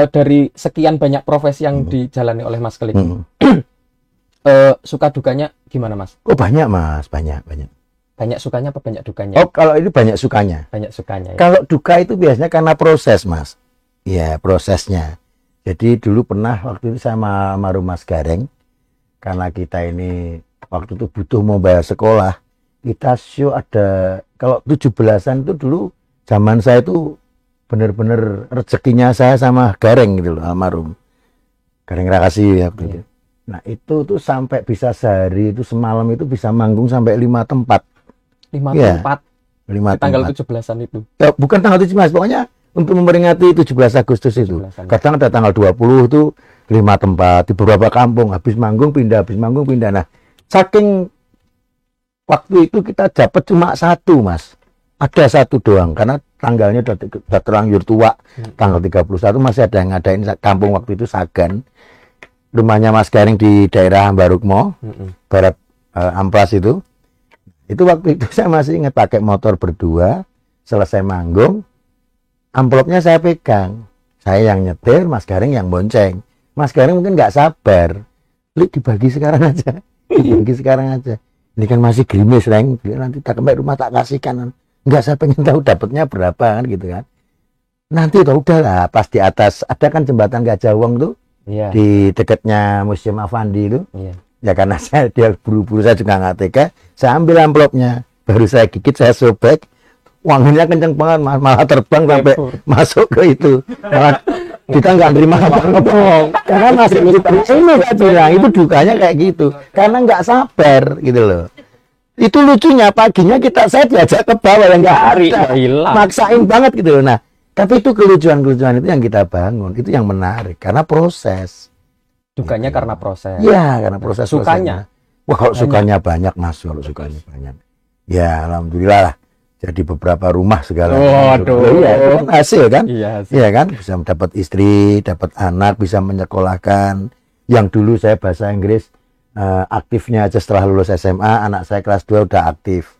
dari sekian banyak profesi yang dijalani oleh Mas Kelik, suka dukanya gimana, Mas? Oh, banyak, Mas, banyak. Banyak sukanya apa banyak dukanya? Oh, kalau ini banyak sukanya. Banyak sukanya. Ya? Kalau duka itu biasanya karena proses, Mas. Ya, prosesnya. Jadi dulu pernah waktu itu sama Mas Gareng, karena kita ini waktu itu butuh mau bayar sekolah, kita show ada, kalau 17-an itu dulu zaman saya itu benar-benar rezekinya saya sama Gareng gitu loh, almarhum Gareng Rakasi ya waktu itu. Nah itu tuh sampai bisa sehari itu semalam itu bisa manggung sampai 5 tempat. 5 tempat? 5 tanggal tempat. 17-an itu? Ya, bukan tanggal 17, pokoknya untuk memperingati 17 Agustus itu. Kadang ada tanggal 20 itu 5 tempat di beberapa kampung, habis manggung pindah. Nah, saking waktu itu kita dapat cuma 1, Mas. Ada 1 doang karena tanggalnya udah terlanjur tua. Tanggal 31 masih ada yang ngadain kampung waktu itu Sagan. Rumahnya Mas Garing di daerah Hambarukmo, barat Amplas itu. Itu waktu itu saya masih ingat pakai motor berdua, selesai manggung, amplopnya saya pegang. Saya yang nyetir, Mas Garing yang bonceng. Mas Garing mungkin nggak sabar. Dibagi sekarang aja. Dibagi sekarang aja. Ini kan masih gerimis, Reng. Nanti tak kembali rumah tak kasihkan. Enggak, saya pengen tahu dapatnya berapa kan gitu kan. Nanti udah udahlah, pas di atas ada kan jembatan Gajah Wong tuh. Iya. Di dekatnya Museum Avandi itu. Iya. Ya karena dia buru-buru, saya juga nggak tega. Saya ambil amplopnya, baru saya gigit, saya sobek. Wanginya kenceng banget, malah terbang sampai masuk ke itu. Malah kita nggak terima apa-apa. Karena masih ini saya bilang itu dukanya kayak gitu. Karena nggak sabar gitu loh. Itu lucunya paginya saya diajak ke bawah yang nggak ada, maksain banget gitu loh. Nah, tapi itu kelucuan-kelucuan itu yang kita bangun, itu yang menarik karena proses. Dukanya gitu. Karena proses. Ya, karena proses. Sukanya. Wah, kalau sukanya banyak, Mas, kalau sukanya banyak. Ya, alhamdulillah lah. Jadi beberapa rumah segala. Waduh. Iya, itu kan hasil kan? Iya kan? Bisa dapat istri, dapat anak, bisa menyekolahkan. Yang dulu saya bahasa Inggris aktifnya aja setelah lulus SMA, anak saya kelas 2 udah aktif.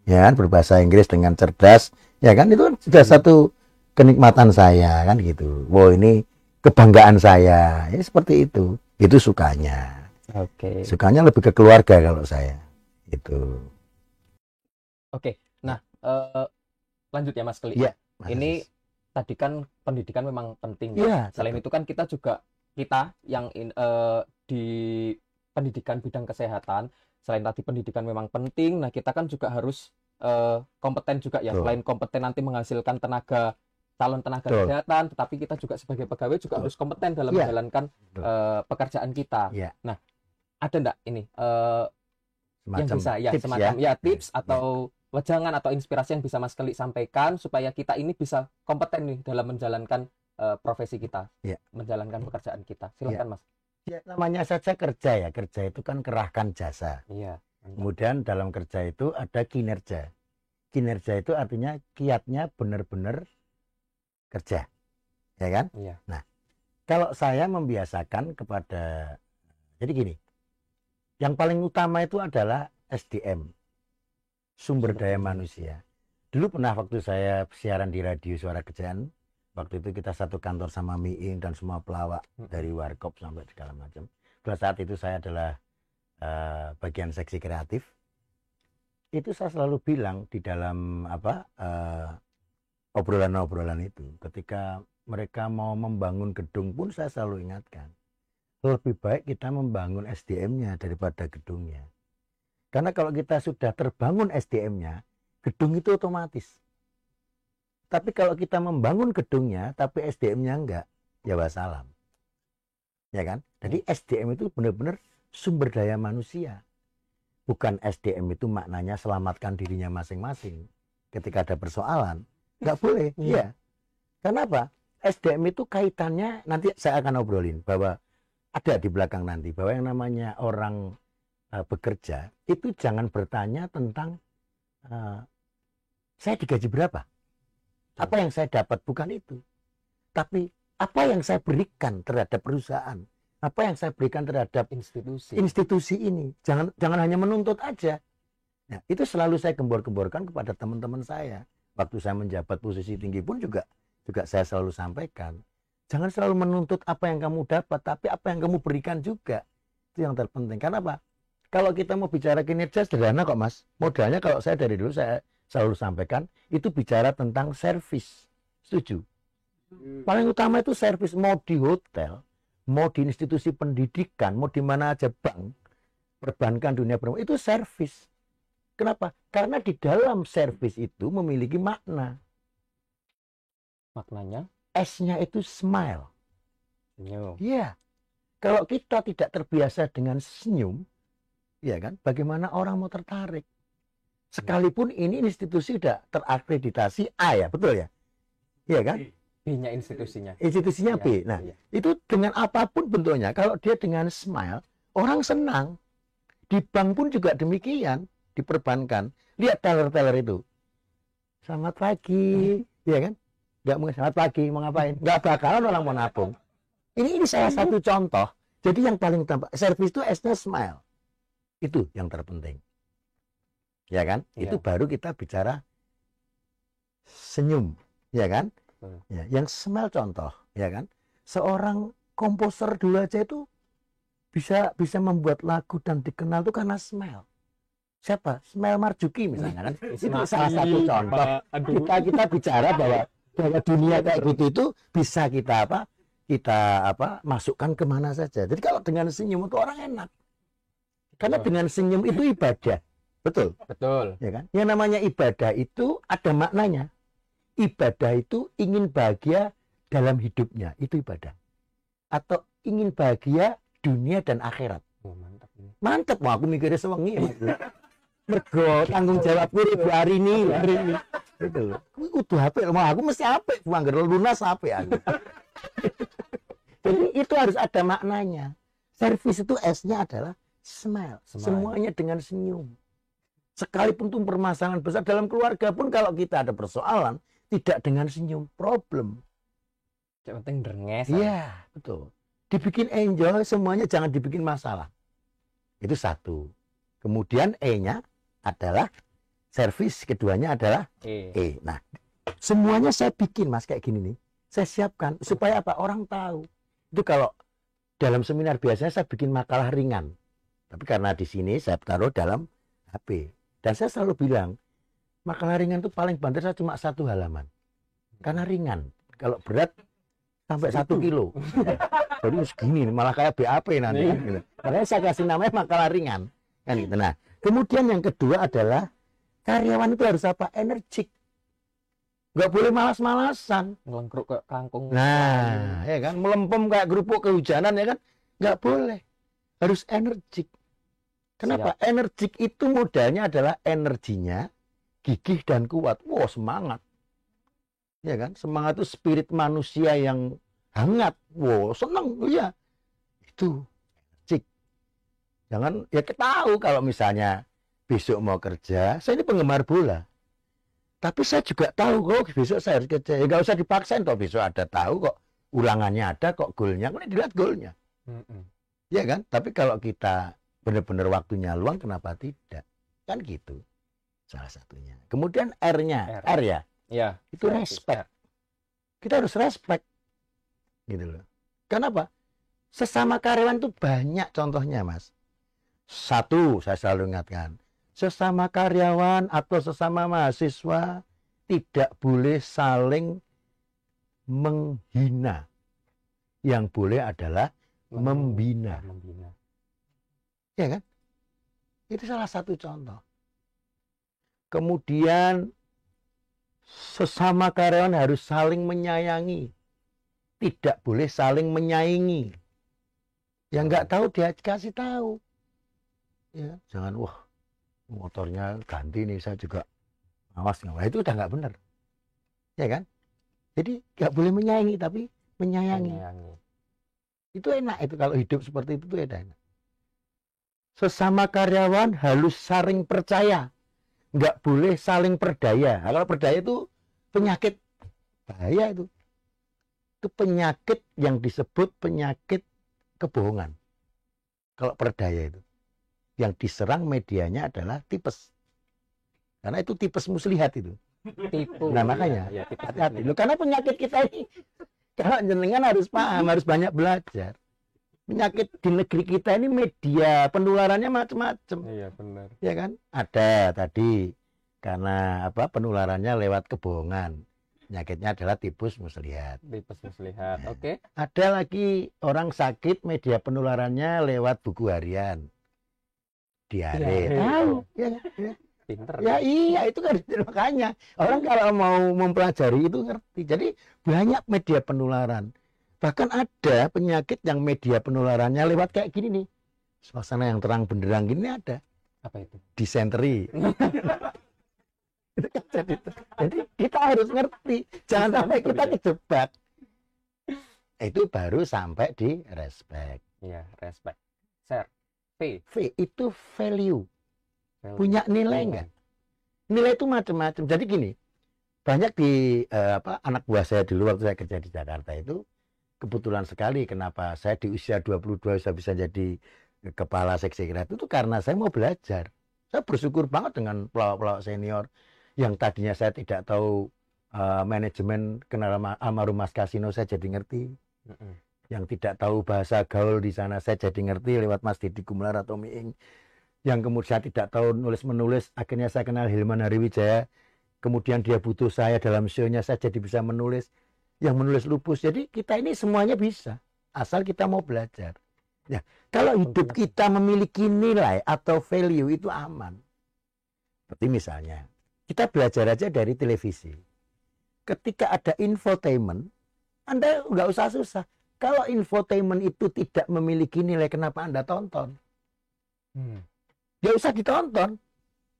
Ya kan, berbahasa Inggris dengan cerdas. Ya kan, itu kan sudah satu kenikmatan saya kan gitu. Wow, ini kebanggaan saya. Ya seperti itu. Itu sukanya. Oke. Sukanya lebih ke keluarga kalau saya. Itu. Oke. Nah, lanjut ya Mas Keli. Ya, ini tadi kan pendidikan memang penting. Ya, selain itu kan kita yang di pendidikan bidang kesehatan, selain tadi pendidikan memang penting, nah kita kan juga harus kompeten juga ya. Selain kompeten nanti menghasilkan calon tenaga kesehatan, tetapi kita juga sebagai pegawai juga harus kompeten dalam menjalankan pekerjaan kita. Nah, ada enggak ini yang bisa ya semacam tips atau wejangan atau inspirasi yang bisa Mas Kelly sampaikan supaya kita ini bisa kompeten nih dalam menjalankan profesi kita, Ya. menjalankan pekerjaan kita. Silakan Mas. Ya, namanya saja kerja ya. Kerja itu kan kerahkan jasa. Iya. Mantap. Kemudian dalam kerja itu ada kinerja. Kinerja itu artinya kiatnya benar-benar kerja. Ya kan? Iya. Nah, kalau saya membiasakan kepada, jadi gini, yang paling utama itu adalah SDM, sumber daya manusia. Dulu pernah waktu saya siaran di radio Suara Kejayaan, waktu itu kita satu kantor sama Miing dan semua pelawak dari Warkop sampai segala macam. Pada saat itu saya adalah bagian seksi kreatif. Itu saya selalu bilang di dalam obrolan-obrolan itu, ketika mereka mau membangun gedung pun saya selalu ingatkan, lebih baik kita membangun SDM-nya daripada gedungnya. Karena kalau kita sudah terbangun SDM-nya, gedung itu otomatis. Tapi kalau kita membangun gedungnya, tapi SDM-nya enggak, ya wassalam. Ya kan? Jadi SDM itu benar-benar sumber daya manusia. Bukan SDM itu maknanya selamatkan dirinya masing-masing. Ketika ada persoalan, nggak boleh. Iya. Kenapa? SDM itu kaitannya, nanti saya akan obrolin, bahwa ada di belakang nanti, bahwa yang namanya orang bekerja, itu jangan bertanya tentang saya digaji berapa. Apa yang saya dapat, bukan itu. Tapi apa yang saya berikan terhadap perusahaan, apa yang saya berikan terhadap institusi ini. Jangan hanya menuntut aja. Nah, itu selalu saya gembor-gemborkan kepada teman-teman saya. Waktu saya menjabat posisi tinggi pun juga saya selalu sampaikan. Jangan selalu menuntut apa yang kamu dapat, tapi apa yang kamu berikan juga. Itu yang terpenting. Karena apa? Kalau kita mau bicara kinerja sederhana kok Mas. Modalnya kalau saya dari dulu saya selalu sampaikan, itu bicara tentang servis. Setuju? Paling utama itu servis, mau di hotel, mau di institusi pendidikan, mau di mana aja, bank, perbankan, dunia perbankan, itu servis. Kenapa? Karena di dalam servis itu memiliki makna. Maknanya? S-nya itu smile. Senyum. Iya. Kalau kita tidak terbiasa dengan senyum, ya kan, bagaimana orang mau tertarik? Sekalipun ini institusi sudah terakreditasi A ya, betul ya? Iya kan? B-nya institusinya. Institusinya B. Ya, Nah, ya. itu dengan apapun bentuknya, kalau dia dengan smile, orang senang. Di bank pun juga demikian, di perbankan. Lihat teller-teller itu. Selamat pagi, ya kan? Nggak mungkin selamat pagi, mau ngapain? Nggak bakalan orang mau nabung. Ini salah satu contoh. Jadi yang paling tampak, servis itu S-nya smile. Itu yang terpenting. Ya kan? Ya. Itu baru kita bicara senyum, ya kan? Ya, yang smile contoh, ya kan? Seorang komposer dulu aja itu bisa membuat lagu dan dikenal itu karena smile. Siapa? Smile Marzuki misalnya kan? Itu salah satu contoh. Kita bicara bahwa dunia kayak gitu itu bisa kita masukkan kemana saja. Jadi kalau dengan senyum itu orang enak. Karena dengan senyum itu ibadah. Betul? Betul. Ya kan? Yang namanya ibadah itu ada maknanya. Ibadah itu ingin bahagia dalam hidupnya, itu ibadah. Atau ingin bahagia dunia dan akhirat. Oh, mantap. Mantap, wah aku mikirnya sewengi. Mergo tanggung jawabku ribu hari ini. Gitu loh. Kudu HP, aku mesti HP, anggar lunas HP aku. Jadi itu harus ada maknanya. Servis itu S-nya adalah smile. Semuanya dengan senyum. Sekalipun itu permasalahan besar dalam keluarga pun, kalau kita ada persoalan tidak dengan senyum, problem. Yang penting drenges. Iya, betul. Dibikin enjoy, semuanya jangan dibikin masalah. Itu satu. Kemudian E-nya adalah servis, keduanya adalah E. Nah, semuanya saya bikin Mas kayak gini nih. Saya siapkan supaya apa? Orang tahu. Itu kalau dalam seminar biasanya saya bikin makalah ringan. Tapi karena di sini saya taruh dalam HP. Dan saya selalu bilang, makalah ringan itu paling banter saya cuma 1 halaman. Karena ringan. Kalau berat sampai 1 kilo. Jadi segini, malah kayak BAP nanti. Gitu. Makanya saya kasih namanya makalah ringan. Kan gitu. Nah, kemudian yang kedua adalah karyawan itu harus apa? Energik. Nggak boleh malas-malasan. Ngelengkruk ke kangkung. Nah, ya kan? Melempem kayak kerupuk kehujanan, ya kan? Nggak boleh. Harus energik. Kenapa? Energik itu modalnya adalah energinya, gigih dan kuat. Wow, semangat. Ya kan? Semangat itu spirit manusia yang hangat. Wow, senang. Ya, itu. Cik. Jangan, ya kita tahu kalau misalnya besok mau kerja, saya ini penggemar bola. Tapi saya juga tahu kok besok saya harus kerja. Ya nggak usah dipaksain kok besok ada tahu kok. Ulangannya ada kok, golnya. Kemudian dilihat golnya. Ya kan? Tapi kalau kita benar-benar waktunya luang, kenapa tidak? Kan gitu. Salah satunya. Kemudian R-nya. R ya? Ya. Itu respect. Kita harus respect. Gitu loh. Kenapa? Sesama karyawan itu banyak contohnya, Mas. Satu, saya selalu ingatkan. Sesama karyawan atau sesama mahasiswa tidak boleh saling menghina. Yang boleh adalah membina. Ya kan? Itu salah satu contoh. Kemudian sesama karyawan harus saling menyayangi. Tidak boleh saling menyaingi. Yang nggak tahu dia kasih tahu. Ya, jangan wah motornya ganti nih, saya juga awas nggak. Itu udah nggak benar. Ya kan? Jadi nggak boleh menyaingi tapi menyayangi. Itu enak itu kalau hidup seperti itu tuh enak. Sesama karyawan harus saling percaya. Nggak boleh saling perdaya. Nah, kalau perdaya itu penyakit bahaya itu. Itu penyakit yang disebut penyakit kebohongan. Kalau perdaya itu. Yang diserang medianya adalah tipes. Karena itu tipes muslihat itu. Tipu. Nah makanya ya, hati-hati. Karena penyakit kita ini, kalau jenengan harus paham, harus banyak belajar. Penyakit di negeri kita ini media penularannya macam-macam. Iya benar. Ya kan? Ada tadi karena apa? Penularannya lewat kebohongan. Penyakitnya adalah tipes muslihat. Tipes muslihat. Oke. Ada lagi orang sakit media penularannya lewat buku harian. Diare. Tahu, ya, ya. Pinter. Ya iya itu kan makanya orang kalau mau mempelajari itu ngerti. Jadi banyak media penularan. Bahkan ada penyakit yang media penularannya lewat kayak gini nih. Suasana yang terang benderang gini ada. Apa itu? Disenteri. Jadi kita harus ngerti. Jangan sampai kita kejebak. Itu baru sampai di respect. Iya, respect. Share. V. V itu value. Punya nilai enggak? Nilai itu macam-macam. Jadi gini, banyak di anak buah saya dulu waktu saya kerja di Jakarta itu, kebetulan sekali kenapa saya di usia 22 saya bisa jadi kepala seksi kreatif itu karena saya mau belajar. Saya bersyukur banget dengan pelawak-pelawak senior yang tadinya saya tidak tahu manajemen, kenal almarhum Mas Kasino saya jadi ngerti. Yang tidak tahu bahasa gaul di sana saya jadi ngerti lewat Mas Didi Gumelar atau Miing. Yang kemudian tidak tahu nulis-menulis, akhirnya saya kenal Hilman Hariwijaya. Kemudian dia butuh saya dalam show-nya, saya jadi bisa menulis. Yang menulis lupus. Jadi kita ini semuanya bisa. Asal kita mau belajar. Ya, kalau hidup kita memiliki nilai atau value itu aman. Seperti misalnya, kita belajar aja dari televisi. Ketika ada infotainment, Anda nggak usah susah. Kalau infotainment itu tidak memiliki nilai, kenapa Anda tonton? Nggak usah ditonton.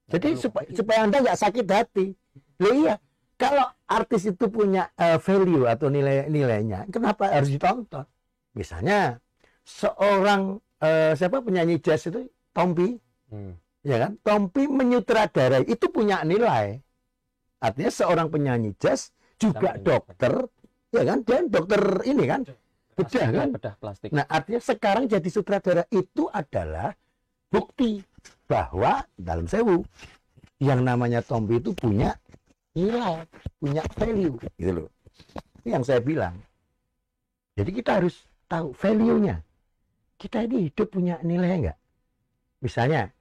Jadi supaya Anda nggak sakit hati. Loh iya, kalau artis itu punya value atau nilainya, kenapa harus ditonton? Misalnya seorang siapa penyanyi jazz itu Tompi, ya kan? Tompi menyutradarai itu punya nilai. Artinya seorang penyanyi jazz juga dokter, ya kan? Dia dokter ini kan, bedah kan? Bedah plastik. Nah artinya sekarang jadi sutradara itu adalah bukti bahwa dalam sewu yang namanya Tompi itu punya nilai, punya value, gitu loh. Ini yang saya bilang. Jadi kita harus tahu value-nya. Kita ini hidup punya nilai enggak? Misalnya,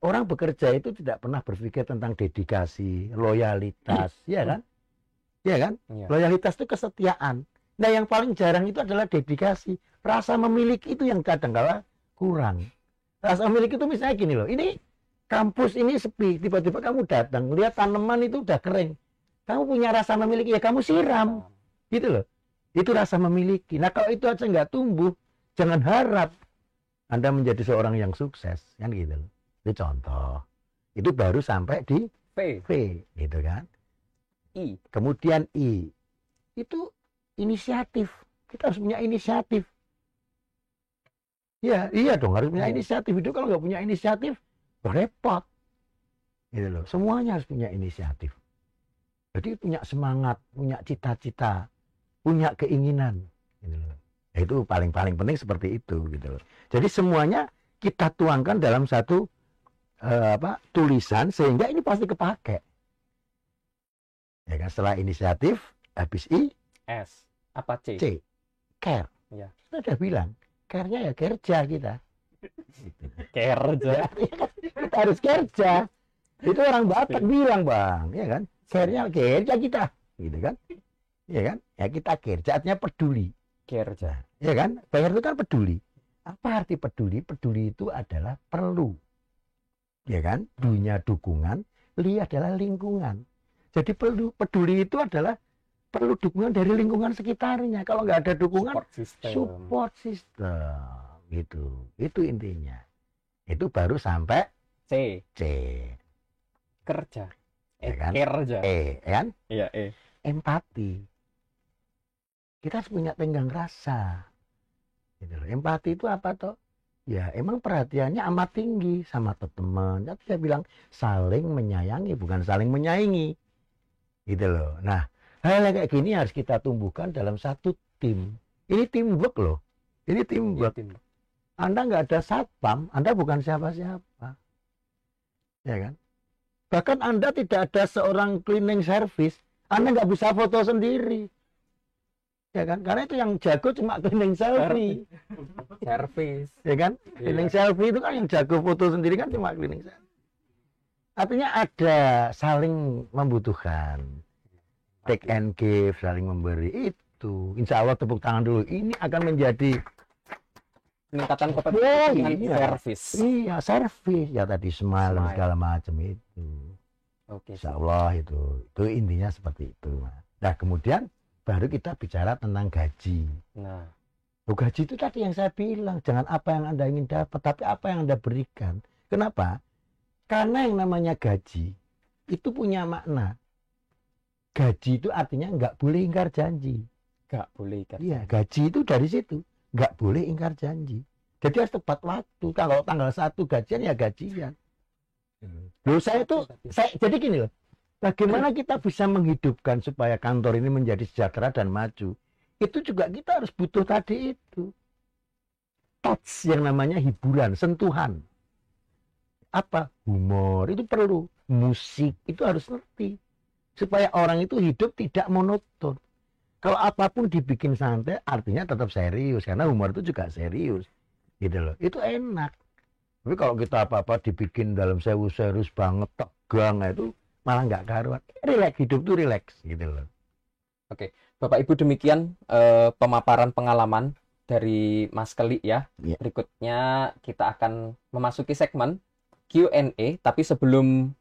orang bekerja itu tidak pernah berpikir tentang dedikasi, loyalitas, ya kan? Ya kan? Iya. Loyalitas itu kesetiaan. Nah, yang paling jarang itu adalah dedikasi. Rasa memiliki itu yang kadang-kala kurang. Rasa memiliki itu misalnya gini loh, ini kampus ini sepi, tiba-tiba kamu datang, lihat tanaman itu udah kering. Kamu punya rasa memiliki, ya kamu siram. Gitu loh. Itu rasa memiliki. Nah, kalau itu aja nggak tumbuh, jangan harap Anda menjadi seorang yang sukses. Kan gitu loh. Itu contoh. Itu baru sampai di V. V, gitu kan. I. Kemudian I, itu inisiatif. Kita harus punya inisiatif. Ya, iya dong, harus punya Iya. inisiatif. Itu kalau nggak punya inisiatif, repot. Gitu loh. Semuanya harus punya inisiatif. Jadi punya semangat, punya cita-cita, punya keinginan. Gitu loh. Itu paling-paling penting seperti itu. Gitu loh. Jadi semuanya kita tuangkan dalam satu tulisan sehingga ini pasti kepake. Ya kan, setelah inisiatif, habis I, S. Apa C? C, care. Ya. Kita udah bilang, care-nya ya kerja kita. Kerja. Ya, kita harus kerja. Itu orang Batak bilang, Bang, ya kan? Care-nya kerja kita, gitu kan? Ya kan? Ya kita kerja, artinya peduli. Kerja. Ya kan? Care itu kan peduli. Apa arti peduli? Peduli itu adalah perlu. Ya kan? D-nya dukungan, li adalah lingkungan. Jadi peduli itu adalah perlu dukungan dari lingkungan sekitarnya. Kalau nggak ada dukungan, support system. Gitu. Itu intinya. Itu baru sampai C. C. Kerja. Ya kan? Kerja. E, ya kan? Iya, E. Empati. Kita harus punya tenggang rasa. Gitu loh. Empati itu apa toh? Ya emang perhatiannya amat tinggi sama teman. Tapi saya bilang saling menyayangi, bukan saling menyaingi. Gitu loh. Nah, hal kayak gini harus kita tumbuhkan dalam satu tim. Ini teamwork loh. Ini teamwork. Tim. Anda nggak ada satpam, Anda bukan siapa-siapa. Ya kan? Bahkan Anda tidak ada seorang cleaning service, Anda nggak bisa foto sendiri. Ya kan? Karena itu yang jago cuma cleaning selfie. Service. Ya kan? Cleaning selfie itu kan yang jago foto sendiri kan cuma cleaning selfie. Artinya ada saling membutuhkan. Take and give, saling memberi itu. Insya Allah tepuk tangan dulu. Ini akan menjadi Peningkatan Oh, kompetensi iya. service. iya servis ya tadi smile dan Smile. segala macam itu. Oke. Insya Allah itu intinya seperti itu. Nah kemudian baru kita bicara tentang gaji. Nah, Gaji itu tadi yang saya bilang, jangan apa yang Anda ingin dapat, tapi apa yang Anda berikan. Kenapa? Karena yang namanya gaji itu punya makna. Gaji itu artinya nggak boleh ingkar janji. nggak boleh kan? Iya, gaji itu dari situ. Nggak boleh ingkar janji. Jadi harus tepat waktu. Kalau tanggal 1 gajian ya gajian. Loh jadi gini loh. Bagaimana kita bisa menghidupkan supaya kantor ini menjadi sejahtera dan maju? Itu juga kita harus butuh tadi itu. Touch yang namanya hiburan, sentuhan. Apa? Humor, itu perlu. Musik, itu harus ngerti. Supaya orang itu hidup tidak monoton. Kalau apapun dibikin santai, artinya tetap serius. Karena humor itu juga serius. Gitu loh. Itu enak. Tapi kalau kita apa-apa dibikin dalam serius banget, tegang, itu malah nggak karuan. Relax, hidup tuh relax. Gitu loh. Bapak Ibu demikian pemaparan pengalaman dari Mas Keli ya. Iya. Berikutnya kita akan memasuki segmen Q&A. Tapi sebelum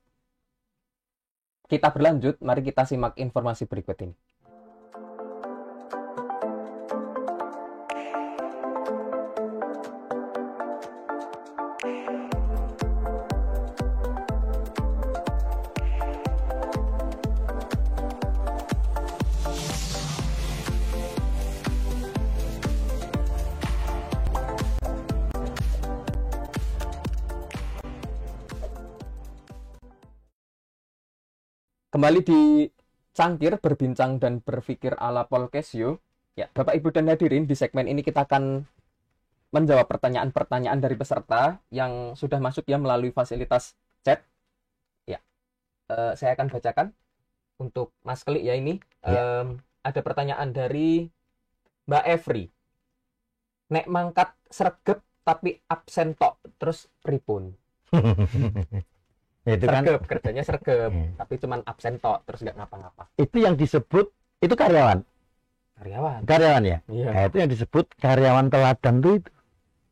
kita berlanjut, mari kita simak informasi berikut ini. Kembali di Cangkir, berbincang dan berpikir ala Polkesio. Ya, Bapak Ibu dan hadirin, di segmen ini kita akan menjawab pertanyaan-pertanyaan dari peserta yang sudah masuk ya melalui fasilitas chat. Ya, saya akan bacakan untuk Mas Keli ya ini. Ada pertanyaan dari Mbak Evri. Nek mangkat sregep tapi absen tok, terus pripun? Itu kan Sregep, kerjanya sregep, Iya. tapi cuman absen tok, terus nggak ngapa-ngapa. itu yang disebut itu karyawan. Karyawan. Ya. Iya. Nah, itu yang disebut karyawan teladan tuh itu.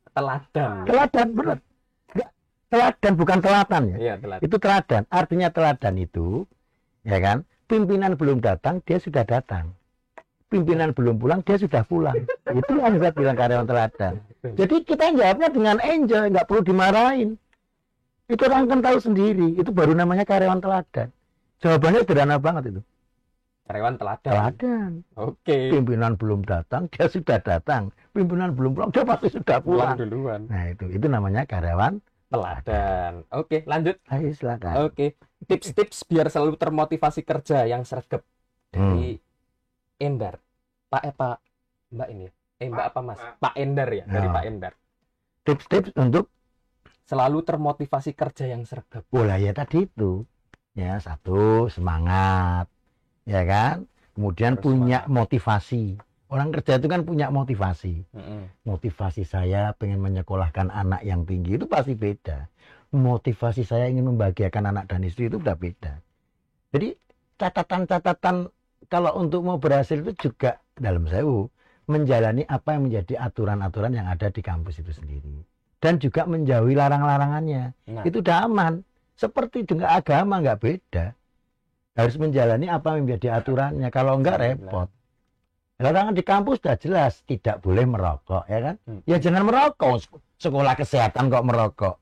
Teladan. Teladan benar. Nggak, teladan bukan telatan ya. Iya, teladan. Itu teladan. Artinya teladan itu ya kan? Pimpinan belum datang, dia sudah datang. Pimpinan belum pulang, dia sudah pulang. Itu yang saya bilang karyawan teladan. Jadi kita jawabnya dengan enjoy, nggak perlu dimarahin. Itu orang kan tahu sendiri, itu baru namanya karyawan teladan. Jawabannya sederhana banget itu. Karyawan teladan. Teladan. Oke. Pimpinan belum datang, dia sudah datang. Pimpinan belum pulang, dia pasti sudah Pulang pulang. duluan. Nah itu namanya karyawan Teladan. Oke, lanjut. Ayo silakan. Oke. Tips-tips biar selalu termotivasi kerja yang sregep dari Endar. Pak Mbak ini. Mbak apa Mas? Pak Endar ya, dari Ya. Pak Endar. Tips-tips untuk Selalu termotivasi kerja yang sregep. bola ya tadi itu. Ya, satu, semangat. Ya kan? Kemudian Harus punya semangat. motivasi. Orang kerja itu kan punya motivasi. Mm-mm. Motivasi saya pengen menyekolahkan anak yang tinggi itu pasti beda. Motivasi saya ingin membahagiakan anak dan istri itu udah beda. Jadi catatan-catatan kalau untuk mau berhasil itu juga dalam sewu menjalani apa yang menjadi aturan-aturan yang ada di kampus itu sendiri. Dan juga menjauhi larang-larangannya. Nah, Itu udah aman. Seperti juga agama nggak beda. Harus menjalani apa yang menjadi aturannya. Kalau enggak repot. Larangan di kampus sudah jelas tidak boleh merokok, ya kan? Ya jangan merokok. Sekolah kesehatan kok merokok.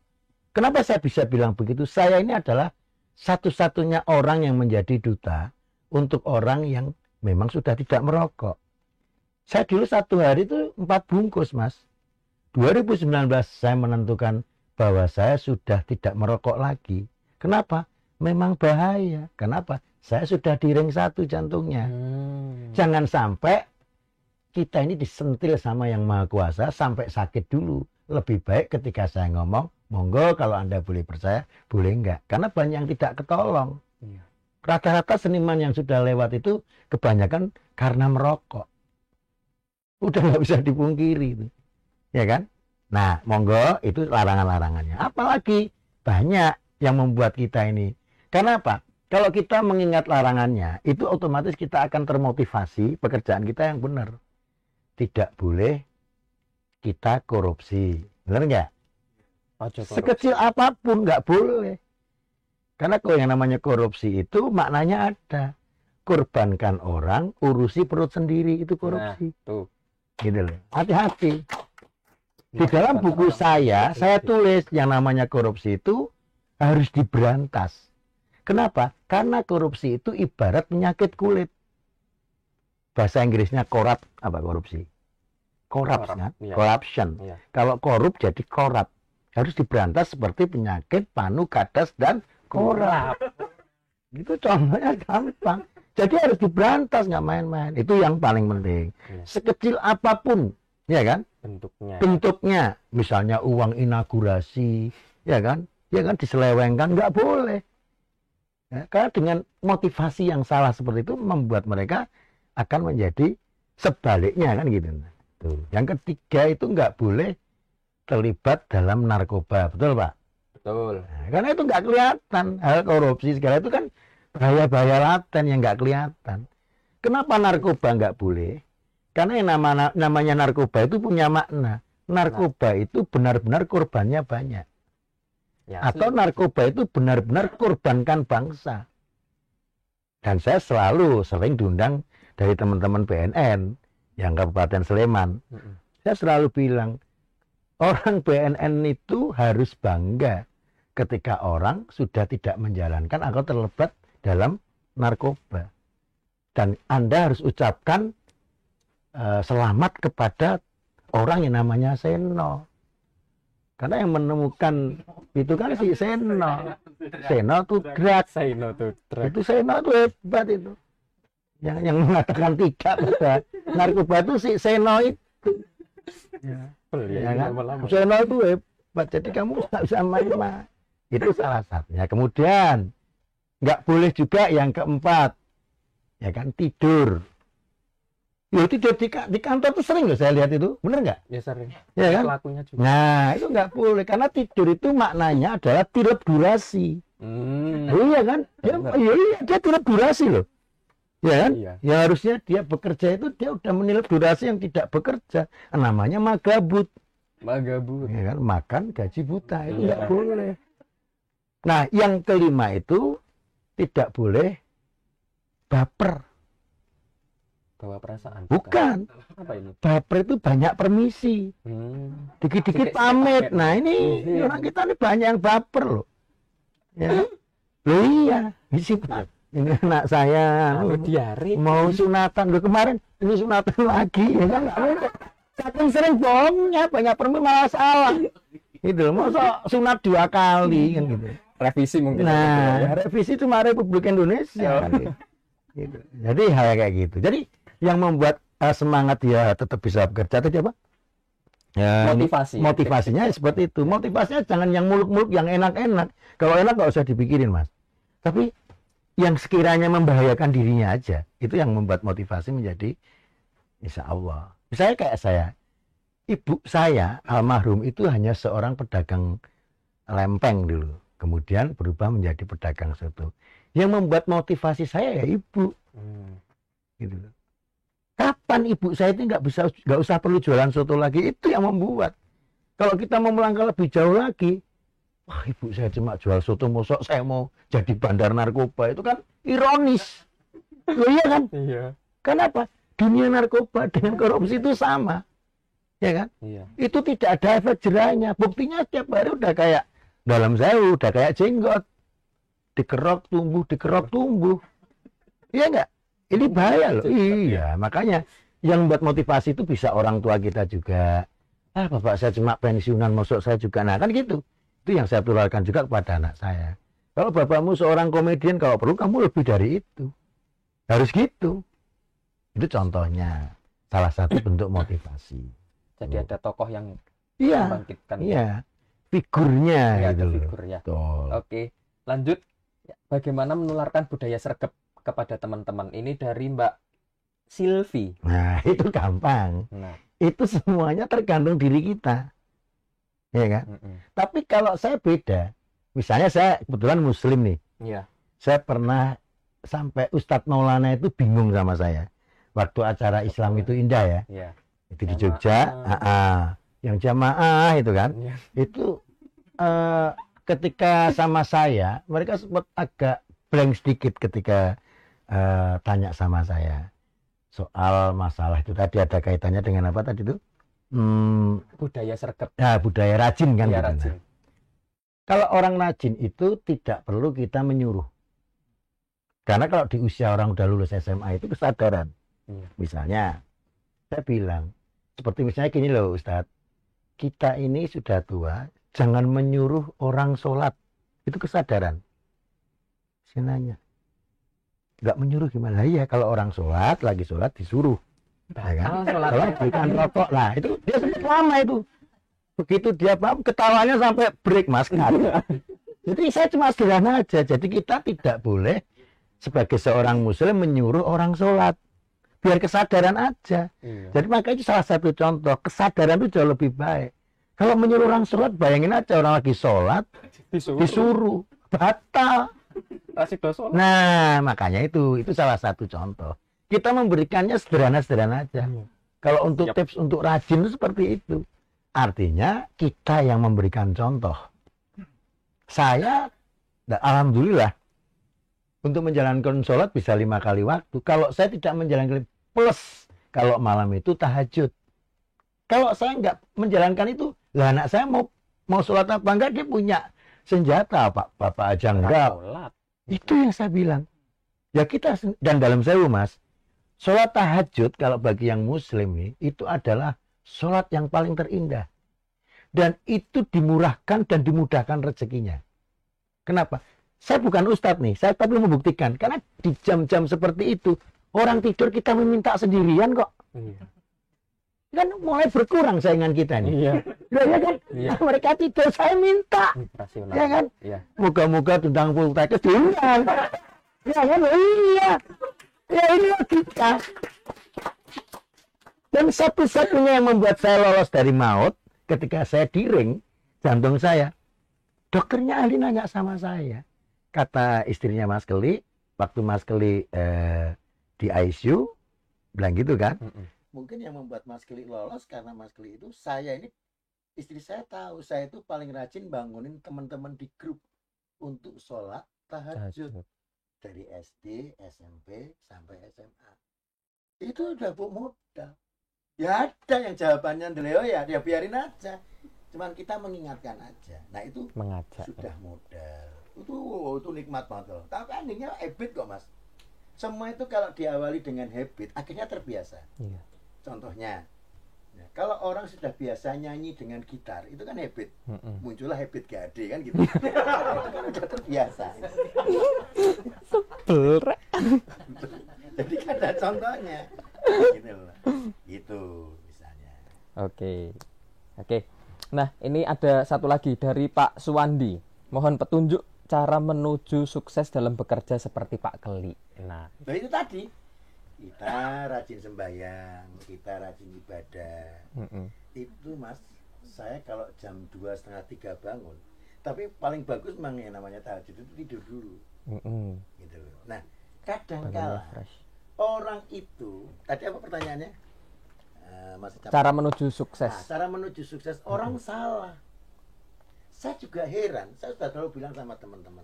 Kenapa saya bisa bilang begitu? Saya ini adalah satu-satunya orang yang menjadi duta untuk orang yang memang sudah tidak merokok. Saya dulu satu hari itu 4 bungkus, Mas. 2019 saya menentukan bahwa saya sudah tidak merokok lagi. Kenapa? Memang bahaya. Kenapa? Saya sudah di ring 1 jantungnya. Jangan sampai kita ini disentil sama yang maha kuasa sampai sakit dulu. Lebih baik ketika saya ngomong, monggo kalau Anda boleh percaya, boleh enggak. Karena banyak yang tidak ketolong. Iya. Rata-rata seniman yang sudah lewat itu kebanyakan karena merokok. Udah nggak bisa dipungkiri itu. Ya kan? Nah, monggo itu larangan-larangannya. Apalagi banyak yang membuat kita ini. Karena apa? Kalau kita mengingat larangannya, itu otomatis kita akan termotivasi pekerjaan kita yang benar. Tidak boleh kita korupsi. Benar nggak? Sekecil apapun nggak boleh. Karena kalau yang namanya korupsi itu maknanya ada. Korbankan orang, urusi perut sendiri, itu korupsi. Nah, tuh. Gitu loh. Hati-hati. Di dalam buku saya tulis yang namanya korupsi itu harus diberantas. Kenapa? Karena korupsi itu ibarat penyakit kulit. Bahasa Inggrisnya korup, apa korupsi? Corrupt, kan? Iya. Corruption. Iya. Kalau korup jadi korup. Harus diberantas seperti penyakit panu, kadas, dan korup. Itu contohnya gampang. Jadi harus diberantas, nggak main-main. Itu yang paling penting. Iya. Sekecil apapun, ya kan? Bentuknya, misalnya uang inaugurasi, ya kan diselewengkan, nggak boleh. Ya, karena dengan motivasi yang salah seperti itu membuat mereka akan menjadi sebaliknya kan gitu. Tuh. Yang ketiga itu nggak boleh terlibat dalam narkoba, betul Pak? Betul. Nah, karena itu nggak kelihatan hal korupsi segala itu kan bahaya-bahaya laten yang nggak kelihatan. Kenapa narkoba nggak boleh? Karena yang namanya narkoba itu punya makna. Narkoba itu benar-benar korbannya banyak. Ya, Atau narkoba itu benar-benar korbankan bangsa. Dan saya selalu sering diundang dari teman-teman BNN yang Kabupaten Sleman. Saya selalu bilang, orang BNN itu harus bangga ketika orang sudah tidak menjalankan atau terlibat dalam narkoba. Dan Anda harus ucapkan selamat kepada orang yang namanya Seno. Karena yang menemukan itu kan si Seno. Seno itu gerak. Itu Seno itu hebat itu. Yang mengatakan tidak pada narkoba itu si Seno itu. Ya kan? Seno itu hebat. Jadi kamu nggak bisa main-main. Itu salah satunya. Kemudian nggak boleh juga yang keempat, ya kan, tidur. Ya tidur di kantor tuh sering loh saya lihat itu, bener nggak? Ya sering. Ya kan? Pelakunya juga. Nah itu nggak boleh karena tidur itu maknanya adalah tilep durasi. Iya kan? Iya, dia tilep durasi loh. Ya kan? Iya. Ya harusnya dia bekerja itu dia udah menilep durasi yang tidak bekerja. Namanya magabut. Magabut. Ya kan? Makan gaji buta itu Iya. nggak boleh. Nah yang kelima itu tidak boleh baper. Bawa perasaan. Bukan. Apa ini? Baper itu banyak permisi. Dikit-dikit Sedikit pamit. paket. Nah ini Iya. orang kita ini banyak yang baper loh. Ya. Loh iya, isi Pak. Ini anak saya diare. mau sunatan. Loh kemarin ini sunatan lagi. Ya kan nggak boleh. Saking sering bohongnya, banyak permen malah salah. Gitu loh, masa sunat 2 kali kan gitu. Revisi mungkin. Nah, revisi cuma Republik Indonesia kan gitu. Jadi hal kayak gitu. Jadi yang membuat semangat dia tetap bisa bekerja tadi apa? Ya, motivasinya seperti itu. Motivasinya jangan yang muluk-muluk, yang enak-enak. Kalau enak nggak usah dipikirin, Mas. Tapi yang sekiranya membahayakan dirinya aja, itu yang membuat motivasi menjadi insya Allah. Misalnya kayak saya, ibu saya almarhum itu hanya seorang pedagang lempeng dulu, kemudian berubah menjadi pedagang soto. Yang membuat motivasi saya ya ibu, gitu loh. Kapan ibu saya itu nggak usah perlu jualan soto lagi, itu yang membuat. Kalau kita mau melangkah lebih jauh lagi, wah ibu saya cuma jual soto, mosok saya mau jadi bandar narkoba, itu kan ironis. Loh iya kan? Iya. Kenapa? Dunia narkoba dengan korupsi itu sama, ya kan? Iya. Itu tidak ada efek jerahnya. Buktinya setiap hari udah kayak dalam sewu, udah kayak jenggot, dikerok tumbuh. Iya nggak? Ini bahaya loh. Iya, makanya yang buat motivasi itu bisa orang tua kita juga. Ah, bapak saya cuma pensiunan, masuk saya juga. Nah, kan gitu. Itu yang saya tularkan juga kepada anak saya. Kalau bapakmu seorang komedian, kalau perlu kamu lebih dari itu. Harus gitu. Itu contohnya. Salah satu bentuk motivasi. Jadi ada tokoh yang iya, membangkitkan. Iya. Figurnya ya, gitu loh. Figur ya. Betul. Oke, lanjut. Bagaimana menularkan budaya sregep kepada teman-teman ini dari Mbak Silvi? Nah, itu gampang. Nah, itu semuanya tergantung diri kita. Ya kan? Tapi kalau saya beda. Misalnya saya kebetulan muslim nih. Iya. Saya pernah sampai Ustadz Maulana itu bingung sama saya. Waktu acara Islam itu indah ya. Iya. Itu di Jogja, yang jamaah itu kan. Iya. Itu ketika sama saya, mereka sempat agak blank sedikit ketika tanya sama saya soal masalah itu tadi, ada kaitannya dengan apa tadi itu? Budaya sregep. Ya, budaya rajin kan. Ya, gitu. rajin. Kalau orang rajin itu tidak perlu kita menyuruh. Karena kalau di usia orang udah lulus SMA itu kesadaran. Misalnya, saya bilang, seperti misalnya gini loh Ustadz, kita ini sudah tua, jangan menyuruh orang sholat. Itu kesadaran. Saya nanya, nggak menyuruh gimana? Iya, kalau orang sholat, lagi sholat disuruh. Ya kan? Sholat berikan rokok. Nah, itu dia sempat lama itu. Begitu dia paham, ketawanya sampai break, Mas. Jadi saya cuma sederhana aja. Jadi kita tidak boleh sebagai seorang muslim menyuruh orang sholat. Biar kesadaran aja. Jadi makanya itu salah satu contoh. Kesadaran itu jauh lebih baik. Kalau menyuruh orang sholat, bayangin aja orang lagi sholat, disuruh. Batal. Nah, makanya itu salah satu contoh. Kita memberikannya sederhana-sederhana aja. Kalau untuk tips untuk rajin itu seperti itu. Artinya kita yang memberikan contoh. Saya, alhamdulillah, untuk menjalankan sholat bisa 5 kali waktu. Kalau saya tidak menjalankan plus, kalau malam itu tahajud. Kalau saya nggak menjalankan itu, lah anak saya mau sholat apa enggak, dia punya senjata, Pak. Bapak aja enggak. Itu yang saya bilang. Ya kita, dan dalam sewu Mas, sholat tahajud kalau bagi yang muslim nih, itu adalah sholat yang paling terindah. Dan itu dimurahkan dan dimudahkan rezekinya. Kenapa? Saya bukan ustadz nih, saya tapi membuktikan. Karena di jam-jam seperti itu, orang tidur kita meminta sendirian kok. Kan mulai berkurang saingan kita nih. Iya. Ya kan? Iya. Mereka tidur, saya minta. Ya kan? Iya. Moga-moga tentang Poltekkes diundang. Ya kan? Iya. Ya ini logika. Dan satu-satunya yang membuat saya lolos dari maut, ketika saya diring jantung saya, dokternya ahli nanya sama saya. Kata istrinya Mas Keli, waktu Mas Keli di ICU, bilang gitu kan. Mungkin yang membuat Mas Keli lolos karena Mas Keli itu, saya ini, istri saya tahu, saya itu paling rajin bangunin teman-teman di grup untuk sholat tahajud. Dari SD, SMP, sampai SMA. Itu udah bu modal. Ya ada yang jawabannya Deleo ya, biarin aja. Cuman kita mengingatkan aja. Nah itu mengajak. Sudah modal. Itu nikmat banget loh. Tapi endingnya habit kok Mas. Semua itu kalau diawali dengan habit, akhirnya terbiasa. Iya. Contohnya, ya, kalau orang sudah biasa nyanyi dengan gitar, itu kan habit. Muncullah habit GAD kan gitu. Itu kan udah terbiasa. Sebel. Jadi kan ada contohnya. Gitu loh. Gitu misalnya. Oke. Nah, ini ada satu lagi dari Pak Suwandi. Mohon petunjuk cara menuju sukses dalam bekerja seperti Pak Keli. Nah, itu tadi. Kita rajin sembahyang, kita rajin ibadah. Itu Mas, saya kalau jam 2:30 bangun. Tapi paling bagus memang yang namanya tahajud itu tidur dulu. Gitu loh. Nah, kadang-kala orang itu, tadi apa pertanyaannya? Cara menuju sukses. Nah, cara menuju sukses orang salah. Saya juga heran, saya sudah selalu bilang sama teman-teman,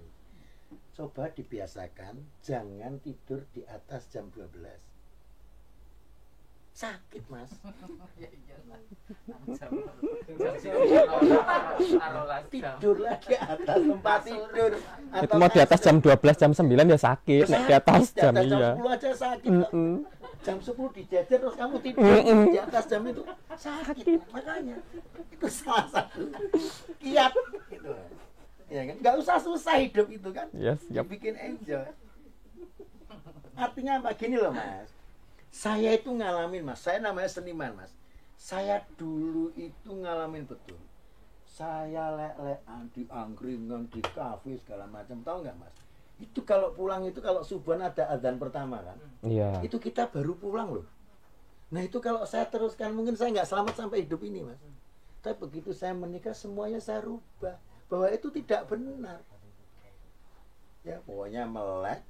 coba dibiasakan jangan tidur di atas jam 12. Sakit Mas. Tidurlah di atas tempat tidur. Itu mau di atas jam 12, jam 9 ya sakit. Nek di atas jam jam iya. 10 aja sakit. Jam 10 dijajar terus kamu tidur di atas jam itu sakit. Makanya itu salah satu kiat gitu. Ya kan? Nggak usah susah hidup itu kan. Yes, Bikin enjoy. Artinya apa? Gini loh Mas. Saya itu ngalamin Mas. Saya namanya seniman Mas. Saya dulu itu ngalamin betul. Saya lelekan di angkringan, di kafe segala macam. Tahu nggak Mas? Itu kalau pulang itu kalau subuhan ada adzan pertama kan. Iya. Itu kita baru pulang loh. Nah itu kalau saya teruskan mungkin saya nggak selamat sampai hidup ini Mas. Tapi begitu saya menikah semuanya saya rubah. Bahwa itu tidak benar. Ya pokoknya melek,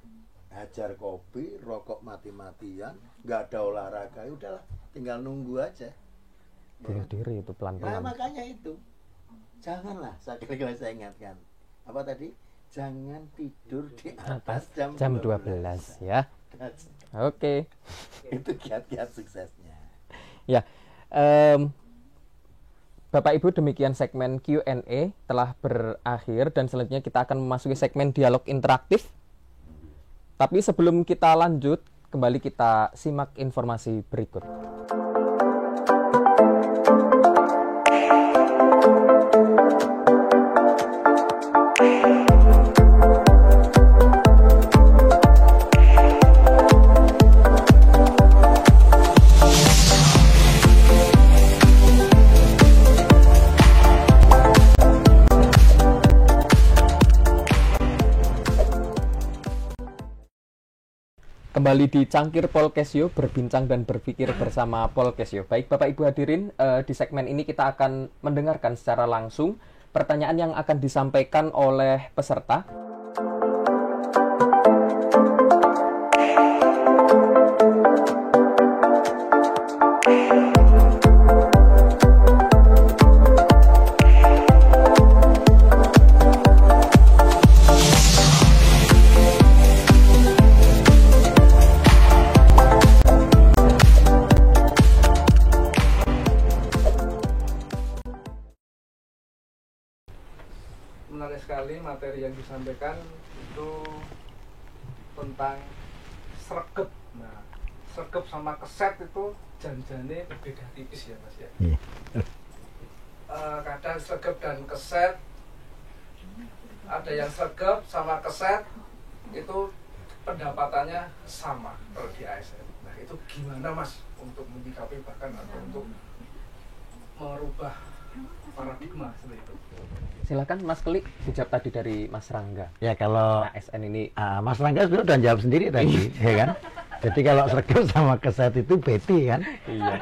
hajar kopi, rokok mati-matian, nggak ada olahraga, ya udahlah, tinggal nunggu aja. Bunuh diri itu Nah pelan-pelan. makanya itu, janganlah, sekali-kali saya ingatkan, apa tadi? Jangan tidur di atas jam 12 ya. Oke. Itu kiat-kiat suksesnya. Ya. Bapak Ibu, demikian segmen Q&A telah berakhir dan selanjutnya kita akan memasuki segmen dialog interaktif. Tapi sebelum kita lanjut, kembali kita simak informasi berikut. Kembali di Cangkir Polkesio, berbincang dan berpikir bersama Polkesio. Baik Bapak Ibu hadirin, di segmen ini kita akan mendengarkan secara langsung pertanyaan yang akan disampaikan oleh peserta. Menarik sekali materi yang disampaikan itu tentang sregep. Nah, sregep sama keset itu janjane beda tipis ya Mas ya. Kadang sregep dan keset, ada yang sregep sama keset itu pendapatannya sama kalau di ASN. Nah itu gimana Mas untuk menyikapi bahkan atau untuk merubah paradigma seperti itu? Silakan Mas Keli, dijawab tadi dari Mas Rangga. Ya kalau ASN ini Mas Rangga sebenarnya udah jawab sendiri tadi, ya kan? Jadi kalau sregep sama keset itu beti kan,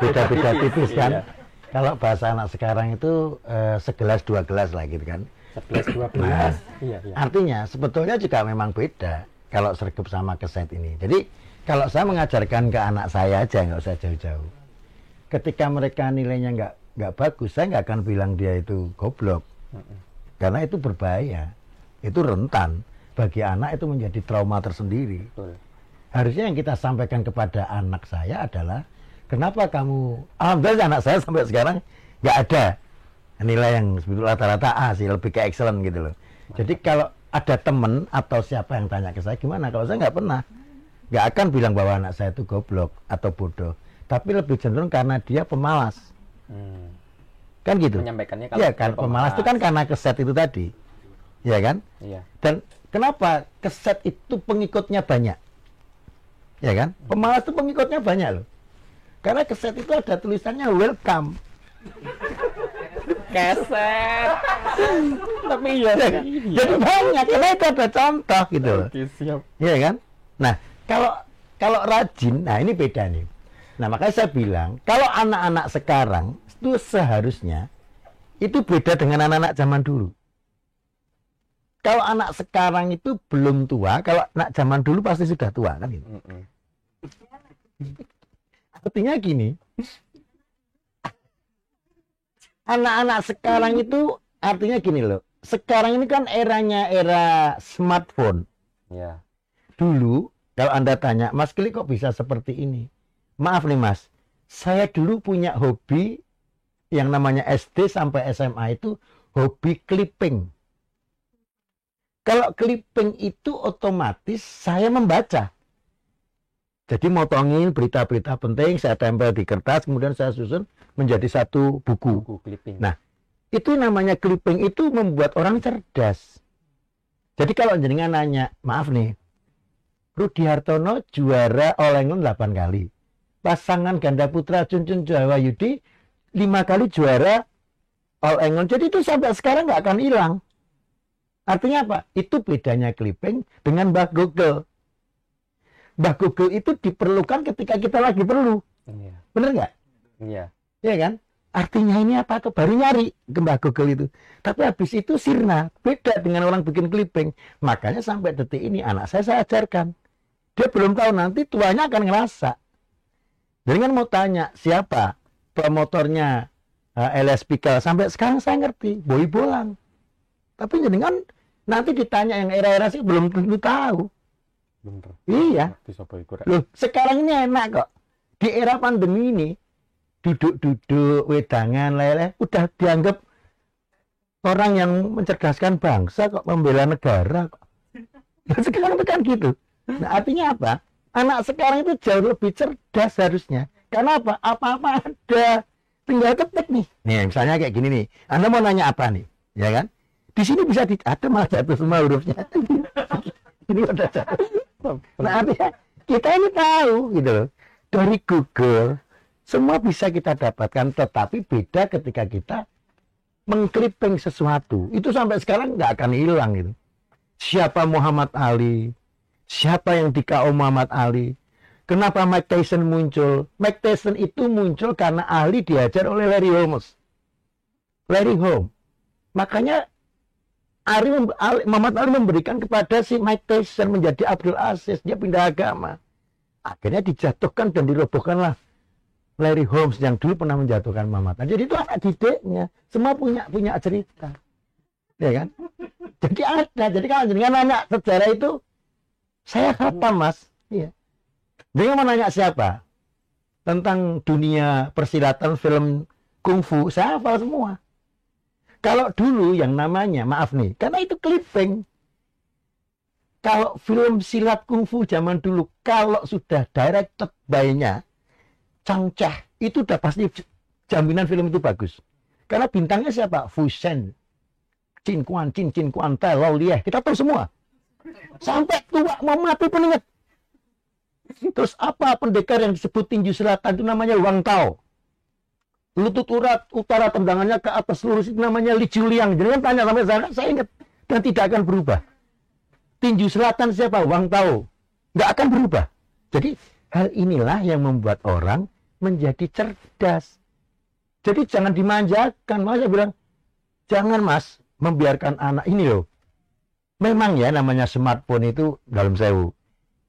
beda-beda tipis kan. Kalau bahasa anak sekarang itu segelas dua gelas lah gitu kan. 11, 12. Iya. Artinya sebetulnya juga memang beda kalau sregep sama keset ini. Jadi kalau saya mengajarkan ke anak saya aja, nggak usah jauh-jauh. Ketika mereka nilainya nggak bagus, saya nggak akan bilang dia itu goblok. Karena itu berbahaya, itu rentan bagi anak, itu menjadi trauma tersendiri. Betul. Harusnya yang kita sampaikan kepada anak saya adalah, kenapa kamu, alhamdulillah anak saya sampai sekarang nggak ada nilai yang sebetulnya rata-rata A sih, lebih ke excellent gitu loh. Jadi kalau ada temen atau siapa yang tanya ke saya gimana, kalau saya nggak pernah, nggak akan bilang bahwa anak saya itu goblok atau bodoh, tapi lebih cenderung karena dia pemalas. Kan gitu. Menyampaikannya kalau Iya kan, dia pemalas itu kan karena keset itu tadi. Iya kan? Iya. Dan kenapa keset itu pengikutnya banyak? Ya kan? Pemalas itu pengikutnya banyak loh. Karena keset itu ada tulisannya welcome. Keset. Tapi iya. Jadi banyak, karena itu ada contoh gitu loh. Oke, siap. Iya kan? Nah, kalau rajin, nah ini beda nih. Nah, makanya saya bilang, kalau anak-anak sekarang itu seharusnya itu beda dengan anak-anak zaman dulu. Kalau anak sekarang itu belum tua, kalau anak zaman dulu pasti sudah tua kan gitu. Artinya gini, anak-anak sekarang itu artinya gini loh. Sekarang ini kan eranya era smartphone. Iya. Dulu kalau Anda tanya, Mas Kili kok bisa seperti ini? Maaf nih Mas, saya dulu punya hobi yang namanya SD sampai SMA itu hobi clipping. Kalau clipping itu otomatis saya membaca. Jadi motongin berita-berita penting, saya tempel di kertas, kemudian saya susun menjadi satu buku. Buku clipping. Nah, itu namanya clipping, itu membuat orang cerdas. Jadi kalau jenengan nanya, maaf nih, Rudi Hartono juara All England 8 kali. Pasangan ganda putra Chun Jawa Yudi 5 kali juara All England. Jadi itu sampai sekarang nggak akan hilang. Artinya apa? Itu bedanya clipping dengan Mbah Google. Mbah Google itu diperlukan ketika kita lagi perlu. Iya. Bener nggak? Iya. Iya kan? Artinya ini apa tuh? Baru nyari ke Mbah Google itu. Tapi habis itu sirna. Beda dengan orang bikin clipping. Makanya sampai detik ini anak saya ajarkan. Dia belum tahu, nanti tuanya akan ngerasa. Jadi kan mau tanya siapa promotornya LS Pikal, sampai sekarang saya ngerti Boy Bolang. Tapi jadi kan nanti ditanya yang era-era sih belum tentu tahu. Bener. Iya. Bisa Boy kurang. Loh, sekarang ini enak kok. Di era pandemi ini duduk-duduk wedangan leleh udah dianggap orang yang mencerdaskan bangsa kok, membela negara kok. Nah, sekarang itu kan gitu. Nah, artinya apa? Anak sekarang itu jauh lebih cerdas harusnya. Karena apa? Apa-apa ada. Tinggal ketik nih. Nih, misalnya kayak gini nih. Anda mau nanya apa nih? Ya kan? Di sini bisa ada malah jatuh semua hurufnya. Ini udah jatuh. Nah, artinya kita ini tahu gitu loh. Dari Google semua bisa kita dapatkan, tetapi beda ketika kita mengclipping sesuatu. Itu sampai sekarang nggak akan hilang gitu. Siapa Muhammad Ali? Siapa yang di KO Muhammad Ali? Kenapa Mike Tyson muncul? Mike Tyson itu muncul karena Ali diajar oleh Larry Holmes. Larry Holmes. Makanya Muhammad Ali memberikan kepada si Mike Tyson menjadi Abdul Aziz. Dia pindah agama. Akhirnya dijatuhkan dan dirobohkanlah Larry Holmes yang dulu pernah menjatuhkan Muhammad Ali. Jadi itu anak didiknya. Semua punya cerita. Ya kan? Jadi ada. Jadi kalau jangan nanya sejarah itu, saya hafal Mas. Iya. Dia mau nanya siapa? Tentang dunia persilatan, film kungfu, saya hafal semua. Kalau dulu yang namanya, maaf nih, karena itu clipping. Kalau film silat kungfu zaman dulu, kalau sudah directed by-nya, Chang Chah, itu udah pasti jaminan film itu bagus. Karena bintangnya siapa? Fu Shen, Chin Kuan, Tai, Lau Lieh. Kita tahu semua. Sampai tua mau mati pun ingat. Terus apa pendekar yang disebut tinju selatan itu namanya Wang Tao. Lutut utara tendangannya ke atas lurus itu namanya Li Juliang. Jangan tanya sampai saya ingat dan tidak akan berubah. Tinju selatan siapa? Wang Tao. Nggak akan berubah. Jadi hal inilah yang membuat orang menjadi cerdas. Jadi jangan dimanjakan. Mas saya bilang, jangan Mas membiarkan anak ini loh. Memang ya namanya smartphone itu dalam sewu.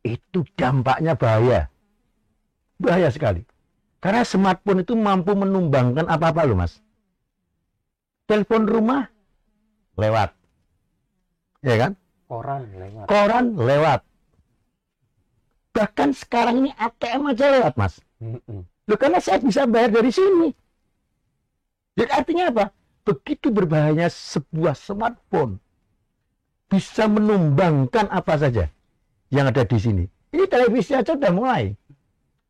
Itu dampaknya bahaya. Bahaya sekali. Karena smartphone itu mampu menumbangkan apa-apa loh Mas. Telepon rumah lewat. Ya kan? Koran lewat. Bahkan sekarang ini ATM aja lewat Mas. Loh, karena saya bisa bayar dari sini. Jadi artinya apa? Begitu berbahayanya sebuah smartphone. bisa menumbangkan apa saja yang ada di sini. Ini televisi aja udah mulai.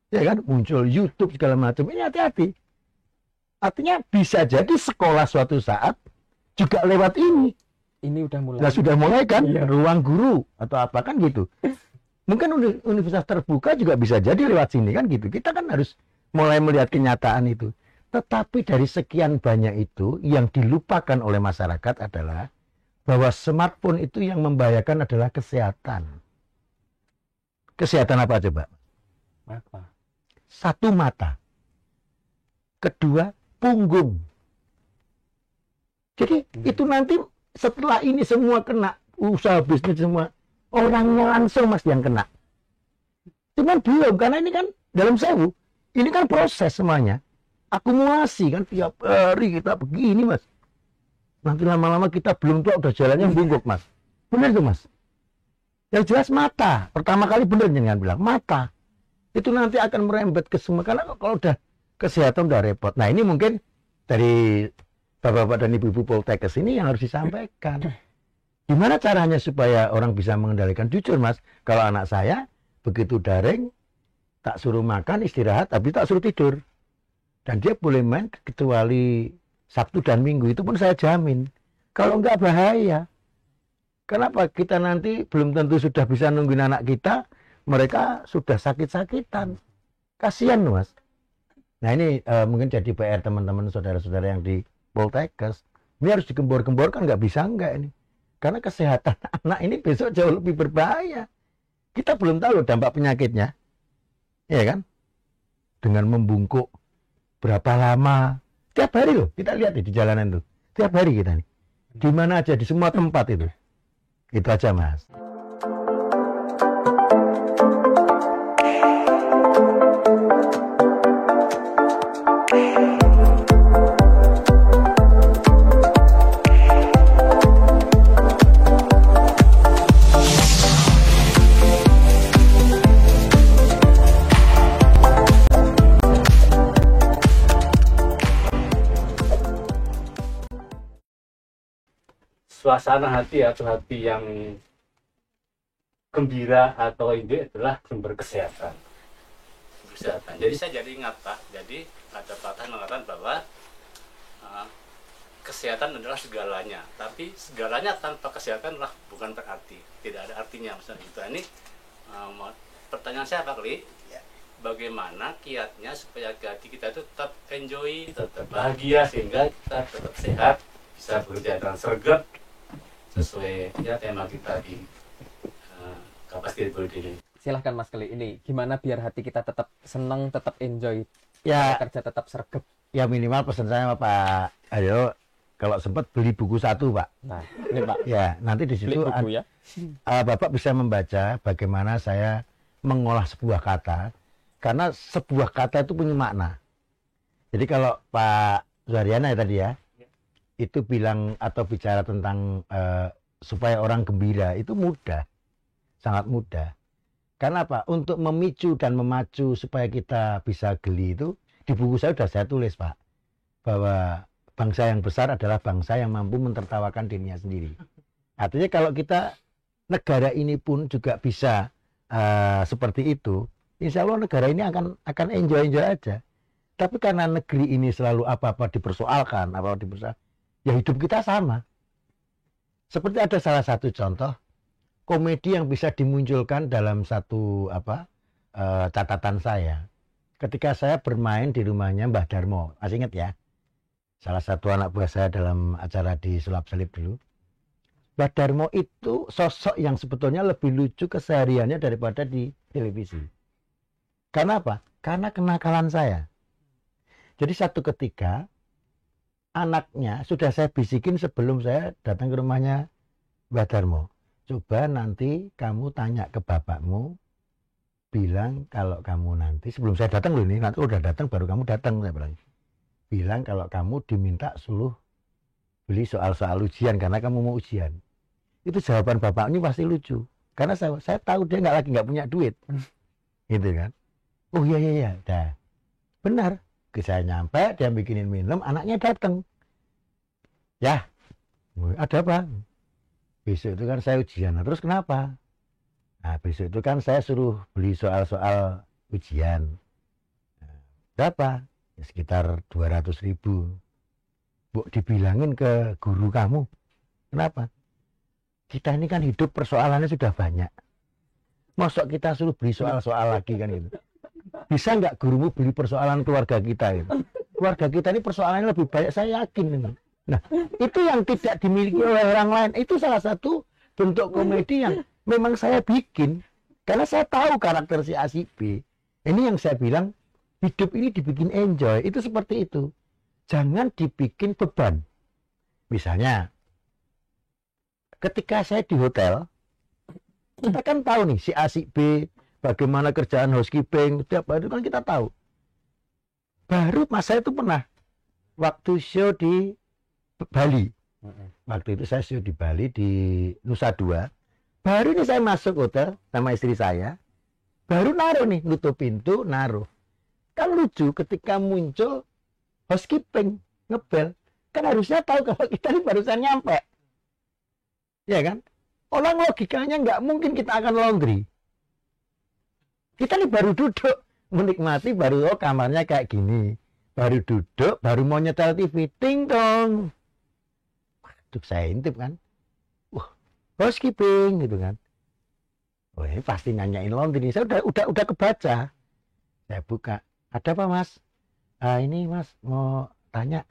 Ya kan, muncul YouTube segala macam. Ini hati-hati. Artinya bisa jadi sekolah suatu saat juga lewat ini. Ini udah mulai. Nah, sudah mulai kan, Iya. ruang guru atau apa kan gitu. Mungkin universitas terbuka juga bisa jadi lewat sini kan gitu. Kita kan harus mulai melihat kenyataan itu. Tetapi dari sekian banyak itu yang dilupakan oleh masyarakat adalah bahwa smartphone itu yang membahayakan adalah kesehatan. Kesehatan apa coba? Apa? Satu, mata. Kedua, punggung. Jadi itu nanti setelah ini semua kena, usaha bisnis semua, orangnya langsung mas yang kena. Cuman belum, karena ini kan dalam sewu, ini kan proses semuanya. Akumulasi kan, tiap hari kita begini mas. Nanti lama-lama kita belum tua udah jalannya bungkuk mas. Benar tuh mas. Yang jelas mata. Pertama kali benar jangan bilang mata. Itu nanti akan merembet ke semua. Karena kalau udah kesehatan udah repot. Nah ini mungkin dari bapak-bapak dan ibu-ibu Poltekkes ini yang harus disampaikan. Gimana caranya supaya orang bisa mengendalikan? Jujur mas, kalau anak saya begitu daring, tak suruh makan, istirahat, tapi tak suruh tidur. Dan dia boleh main kecuali Sabtu dan Minggu, itu pun saya jamin. Kalau enggak bahaya. Kenapa? Kita nanti belum tentu sudah bisa nungguin anak kita, mereka sudah sakit-sakitan. Kasihan mas. Nah ini mungkin jadi PR teman-teman saudara-saudara yang di Poltekkes. Ini harus digembor-gemborkan, nggak bisa enggak ini. Karena kesehatan anak ini besok jauh lebih berbahaya. Kita belum tahu dampak penyakitnya. Iya kan? Dengan membungkuk berapa lama. Tiap hari loh, kita lihat di jalanan tuh. Tiap hari kita nih. Di mana aja, di semua tempat itu. Itu aja mas. Suasana hati atau hati yang gembira atau ini adalah sumber kesehatan. Jadi saya jadi ingat Pak, jadi ada patah mengatakan bahwa kesehatan adalah segalanya, tapi segalanya tanpa kesehatan lah bukan berarti, tidak ada artinya misalnya gitu. Ini pertanyaan saya Pak Kli, bagaimana kiatnya supaya hati kita itu tetap enjoy, tetap bahagia sehingga kita tetap sehat, bisa bekerja dengan sergap sesuai ya tema kita di Kapasiti Building ini. Silahkan Mas Kli, ini gimana biar hati kita tetap senang, tetap enjoy, Ya, kerja tetap sergap. ya minimal pesan saya sama Pak Ayo, kalau sempat beli buku satu Pak. Nah, ini Pak, Ya, nanti di beli situ buku ya. Bapak bisa membaca bagaimana saya mengolah sebuah kata, karena sebuah kata itu punya makna. Jadi kalau Pak Zuharyana ya tadi ya, itu bilang atau bicara tentang supaya orang gembira, itu mudah, sangat mudah. Karena apa? Untuk memicu dan memacu supaya kita bisa geli itu, di buku saya sudah saya tulis Pak, bahwa bangsa yang besar adalah bangsa yang mampu mentertawakan dirinya sendiri. Artinya kalau kita, negara ini pun juga bisa seperti itu, insya Allah negara ini akan enjoy aja. Tapi karena negeri ini selalu apa-apa dipersoalkan, ya hidup kita sama. Seperti ada salah satu contoh komedi yang bisa dimunculkan dalam satu catatan saya. Ketika saya bermain di rumahnya Mbah Darmo, masih ingat ya? Salah satu anak buah saya dalam acara di Sulap Salib dulu. Mbah Darmo itu sosok yang sebetulnya lebih lucu kesehariannya daripada di televisi. Karena apa? Karena kenakalan saya. Jadi satu ketika anaknya sudah saya bisikin sebelum saya datang ke rumahnya Mbah Darmo. Coba nanti kamu tanya ke bapakmu, bilang kalau kamu nanti, sebelum saya datang loh ini, nanti udah datang baru kamu datang, saya bilang. Bilang kalau kamu diminta suruh beli soal-soal ujian karena kamu mau ujian. Itu jawaban bapak ini pasti lucu. Karena saya tahu dia nggak punya duit. Gitu kan. Oh iya, dah. Benar. Saya nyampe, dia bikinin minum, anaknya datang. Ya, ada apa? besok itu kan saya ujian. Nah, terus kenapa? Nah, besok itu kan saya suruh beli soal-soal ujian. Nah, berapa? Ya, sekitar 200.000. Bu, dibilangin ke guru kamu. Kenapa? Kita ini kan hidup persoalannya sudah banyak. Masuk kita suruh beli soal-soal lagi kan gitu. Bisa nggak gurumu beli persoalan keluarga kita gitu? Keluarga kita ini persoalannya lebih banyak, saya yakin gitu. Nah, itu yang tidak dimiliki oleh orang lain. Itu salah satu bentuk komedi yang memang saya bikin. Karena saya tahu karakter si A si B. Ini yang saya bilang, hidup ini dibikin enjoy. Itu seperti itu. Jangan dibikin beban. Misalnya, ketika saya di hotel, kita kan tahu nih si A si B, bagaimana kerjaan housekeeping, tiap hari kan kita tahu. Baru mas saya itu pernah waktu show di Bali. Waktu itu saya show di Bali di Nusa Dua. Baru ini saya masuk hotel sama istri saya. Baru naruh nih, nutup pintu, naruh. Kan lucu ketika muncul housekeeping, ngebel. Kan harusnya tahu kalau kita ini barusan nyampe. Ya kan? Orang logikanya nggak mungkin kita akan laundry. Kita nih baru duduk, menikmati baru, oh kamarnya kayak gini. Baru duduk, baru mau nyetel TV, ting dong. Waduh, saya intip kan. Wah, housekeeping gitu kan. Oh, ini pasti nanyain laundry. Saya udah kebaca. Saya buka. Ada apa mas? Ini mas mau tanya.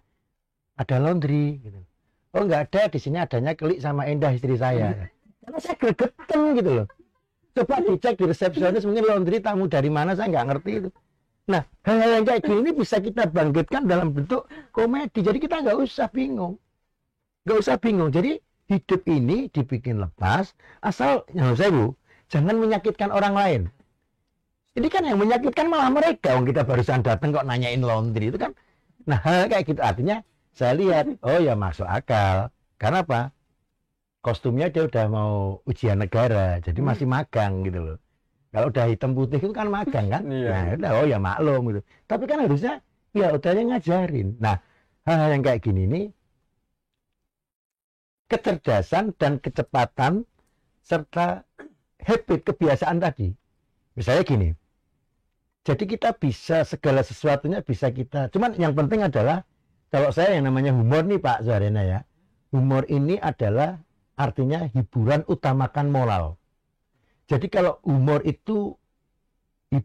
Ada laundry gitu. Oh nggak ada, di sini adanya Klik sama Endah istri saya. Karena saya gregetan gitu loh. Coba dicek di resepsionis, mungkin laundry tamu dari mana saya nggak ngerti itu. Nah, hal-hal yang kayak gini bisa kita bangkitkan dalam bentuk komedi. Jadi kita nggak usah bingung. Nggak usah bingung. Jadi hidup ini dibikin lepas, asal yang saya jangan menyakitkan orang lain. Ini kan yang menyakitkan malah mereka. Wong kita barusan datang kok nanyain laundry itu kan. Nah, hal kayak gitu artinya saya lihat, oh ya masuk akal. Karena apa? Kostumnya dia udah mau ujian negara, jadi masih magang gitu loh. Kalau udah hitam putih itu kan magang kan? Nah, udah, oh ya maklum gitu. Tapi kan harusnya ya udahnya ngajarin. Nah, hal-hal yang kayak gini nih, kecerdasan dan kecepatan serta habit, kebiasaan tadi. Misalnya gini, jadi kita bisa segala sesuatunya bisa kita. Cuman yang penting adalah kalau saya yang namanya humor nih Pak Zuharena ya, humor ini adalah artinya hiburan utamakan moral. Jadi kalau humor itu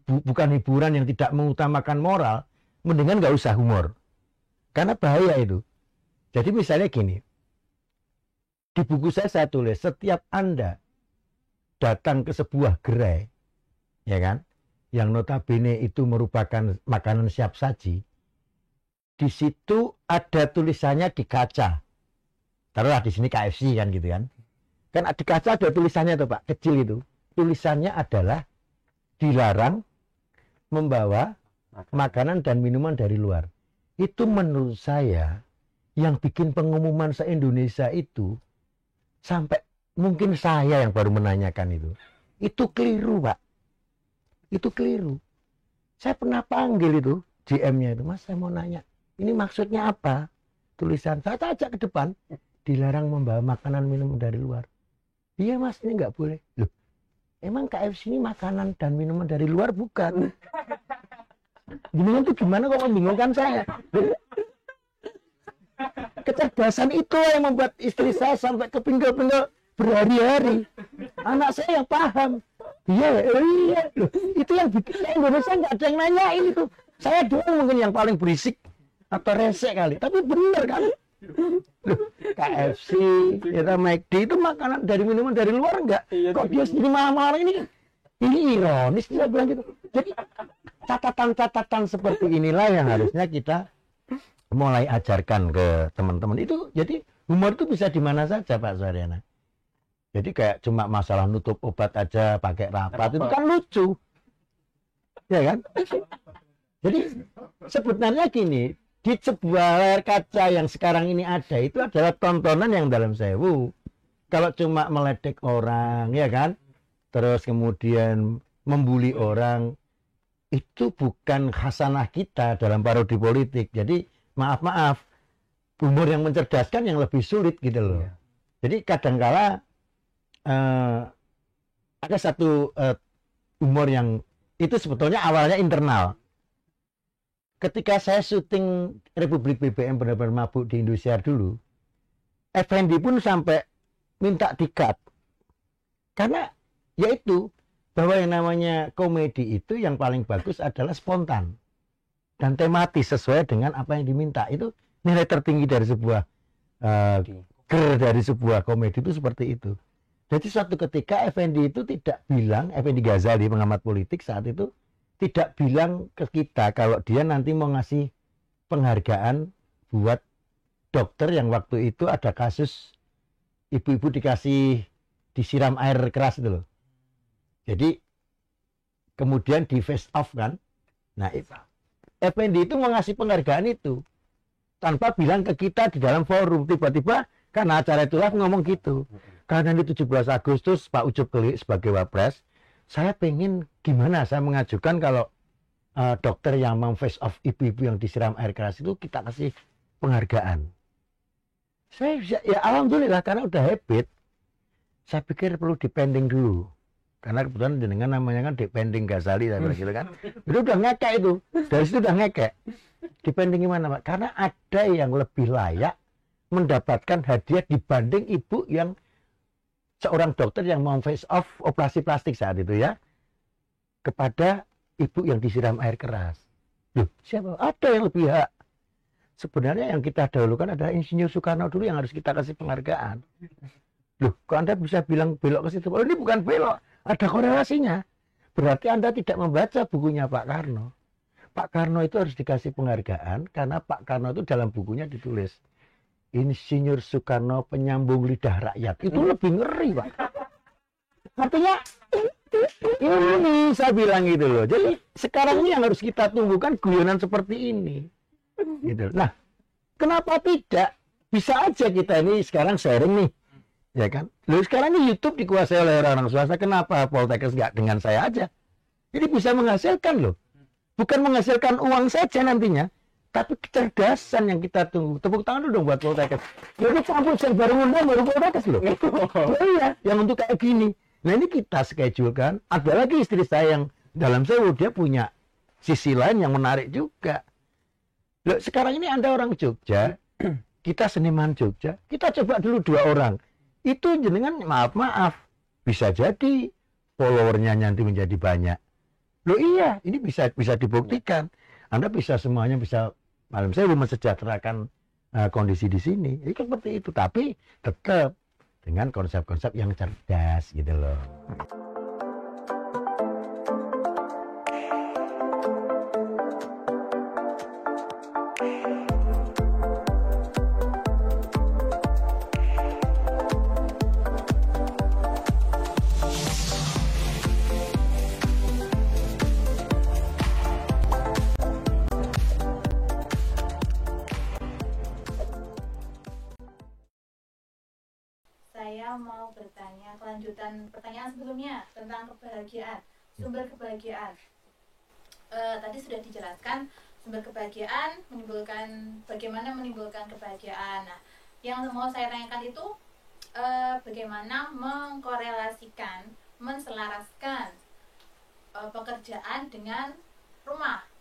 bukan hiburan yang tidak mengutamakan moral, mendingan nggak usah humor. Karena bahaya itu. Jadi misalnya gini, di buku saya tulis, setiap Anda datang ke sebuah gerai, ya kan, yang notabene itu merupakan makanan siap saji, di situ ada tulisannya di kaca. Taruhlah di sini KFC kan gitu kan. Kan di kaca ada tulisannya tuh Pak, kecil itu. Tulisannya adalah dilarang membawa makanan dan minuman dari luar. Itu menurut saya yang bikin pengumuman se-Indonesia itu sampai mungkin saya yang baru menanyakan itu. Itu keliru Pak. Itu keliru. Saya pernah panggil itu GM-nya itu, Mas saya mau nanya, ini maksudnya apa? Tulisan saya ajak ke depan. Dilarang membawa makanan minum dari luar. Iya mas, ini nggak boleh. Loh, emang KFC ini makanan dan minuman dari luar bukan? Gimana tuh gimana kok membingungkan saya? Kecerdasan itu yang membuat istri saya sampai kepinggel-pinggel berhari-hari. Anak saya yang paham. Iya. Loh, itu yang bikin Indonesia nggak ada yang nanyain itu. Saya doang mungkin yang paling berisik atau resek kali. Tapi bener kan? KFC, ya McD itu makanan dari minuman dari luar enggak? Kok dia sendiri malah ini ironis dia bilang gitu. Jadi catatan-catatan seperti inilah yang harusnya kita mulai ajarkan ke teman-teman itu. Jadi humor itu bisa di mana saja Pak Zuharena. Jadi kayak cuma masalah nutup obat aja pakai rapat itu kan lucu, ya kan? Jadi sebenarnya gini. Di sebuah layar kaca yang sekarang ini ada itu adalah tontonan yang dalam sewu. Kalau cuma meledek orang, ya kan? Terus kemudian membuli orang, itu bukan khasanah kita dalam parodi politik. Jadi maaf, humor yang mencerdaskan yang lebih sulit gitu loh. Jadi kadangkala ada satu humor yang itu sebetulnya awalnya internal. Ketika saya syuting Republik BBM benar-benar mabuk di Indosiar dulu, Effendi pun sampai minta di-cut. Karena yaitu bahwa yang namanya komedi itu yang paling bagus adalah spontan dan tematis sesuai dengan apa yang diminta. Itu nilai tertinggi dari sebuah dari sebuah komedi itu seperti itu. Jadi suatu ketika Effendi itu tidak bilang, Effendi Ghazali pengamat politik saat itu tidak bilang ke kita kalau dia nanti mau ngasih penghargaan buat dokter yang waktu itu ada kasus ibu-ibu disiram air keras itu loh. Jadi kemudian di face off kan. Nah, Effendi itu mau ngasih penghargaan itu tanpa bilang ke kita di dalam forum. Tiba-tiba karena acara itu ngomong gitu. Karena di 17 Agustus Pak Ucup Klik sebagai Wapres, saya pengen gimana saya mengajukan kalau dokter yang mau face off ibu-ibu yang disiram air keras itu kita kasih penghargaan. Saya ya alhamdulillah karena udah habit. Saya pikir perlu dipending dulu. Karena kebetulan dengan namanya kan dipending Ghazali gitu kan. Itu udah ngekek itu. Dari situ udah ngekek. Dipending gimana Pak? Karena ada yang lebih layak mendapatkan hadiah dibanding ibu yang seorang dokter yang mau face off operasi plastik saat itu ya kepada ibu yang disiram air keras. Loh, siapa? Ada yang lebih hak. Sebenarnya yang kita dahulukan adalah Insinyur Soekarno dulu yang harus kita kasih penghargaan. Loh, kok Anda bisa bilang belok ke situ? Oh, ini bukan belok, ada korelasinya. Berarti Anda tidak membaca bukunya Pak Karno. Pak Karno itu harus dikasih penghargaan karena Pak Karno itu dalam bukunya ditulis Insinyur Soekarno penyambung lidah rakyat. Itu lebih ngeri, Pak. Artinya ini saya bilang gitu loh. Jadi sekarang ini yang harus kita tumbuhkan guyonan seperti ini. Gitu. Nah, kenapa tidak? Bisa aja kita ini sekarang sharing nih. Ya kan? Loh, sekarang ini YouTube dikuasai oleh orang swasta. Kenapa Poltekkes nggak dengan saya aja? Jadi bisa menghasilkan loh. Bukan menghasilkan uang saja nantinya. Tapi kecerdasan yang kita tunggu. Tepuk tangan dulu dong buat Poltekkes. Ya udah campur saya baru ngundang baru Poltekkes loh. Oh iya, yang untuk kayak gini. Nah ini kita schedule kan. Ada lagi istri saya yang dalam sewu dia punya sisi lain yang menarik juga. Loh, sekarang ini Anda orang Jogja, kita seniman Jogja, kita coba dulu 2 orang. Itu jenengan maaf bisa jadi followernya nanti menjadi banyak. Loh iya, ini bisa dibuktikan. Anda bisa semuanya bisa malam saya belum mensejahterakan kondisi di sini. Ini seperti itu, tapi tetap dengan konsep-konsep yang cerdas gitu loh. Saya mau bertanya kelanjutan pertanyaan sebelumnya tentang kebahagiaan, sumber kebahagiaan. Tadi sudah dijelaskan sumber kebahagiaan bagaimana menimbulkan kebahagiaan. Nah, yang mau saya tanyakan itu bagaimana mengkorelasikan, menselaraskan pekerjaan dengan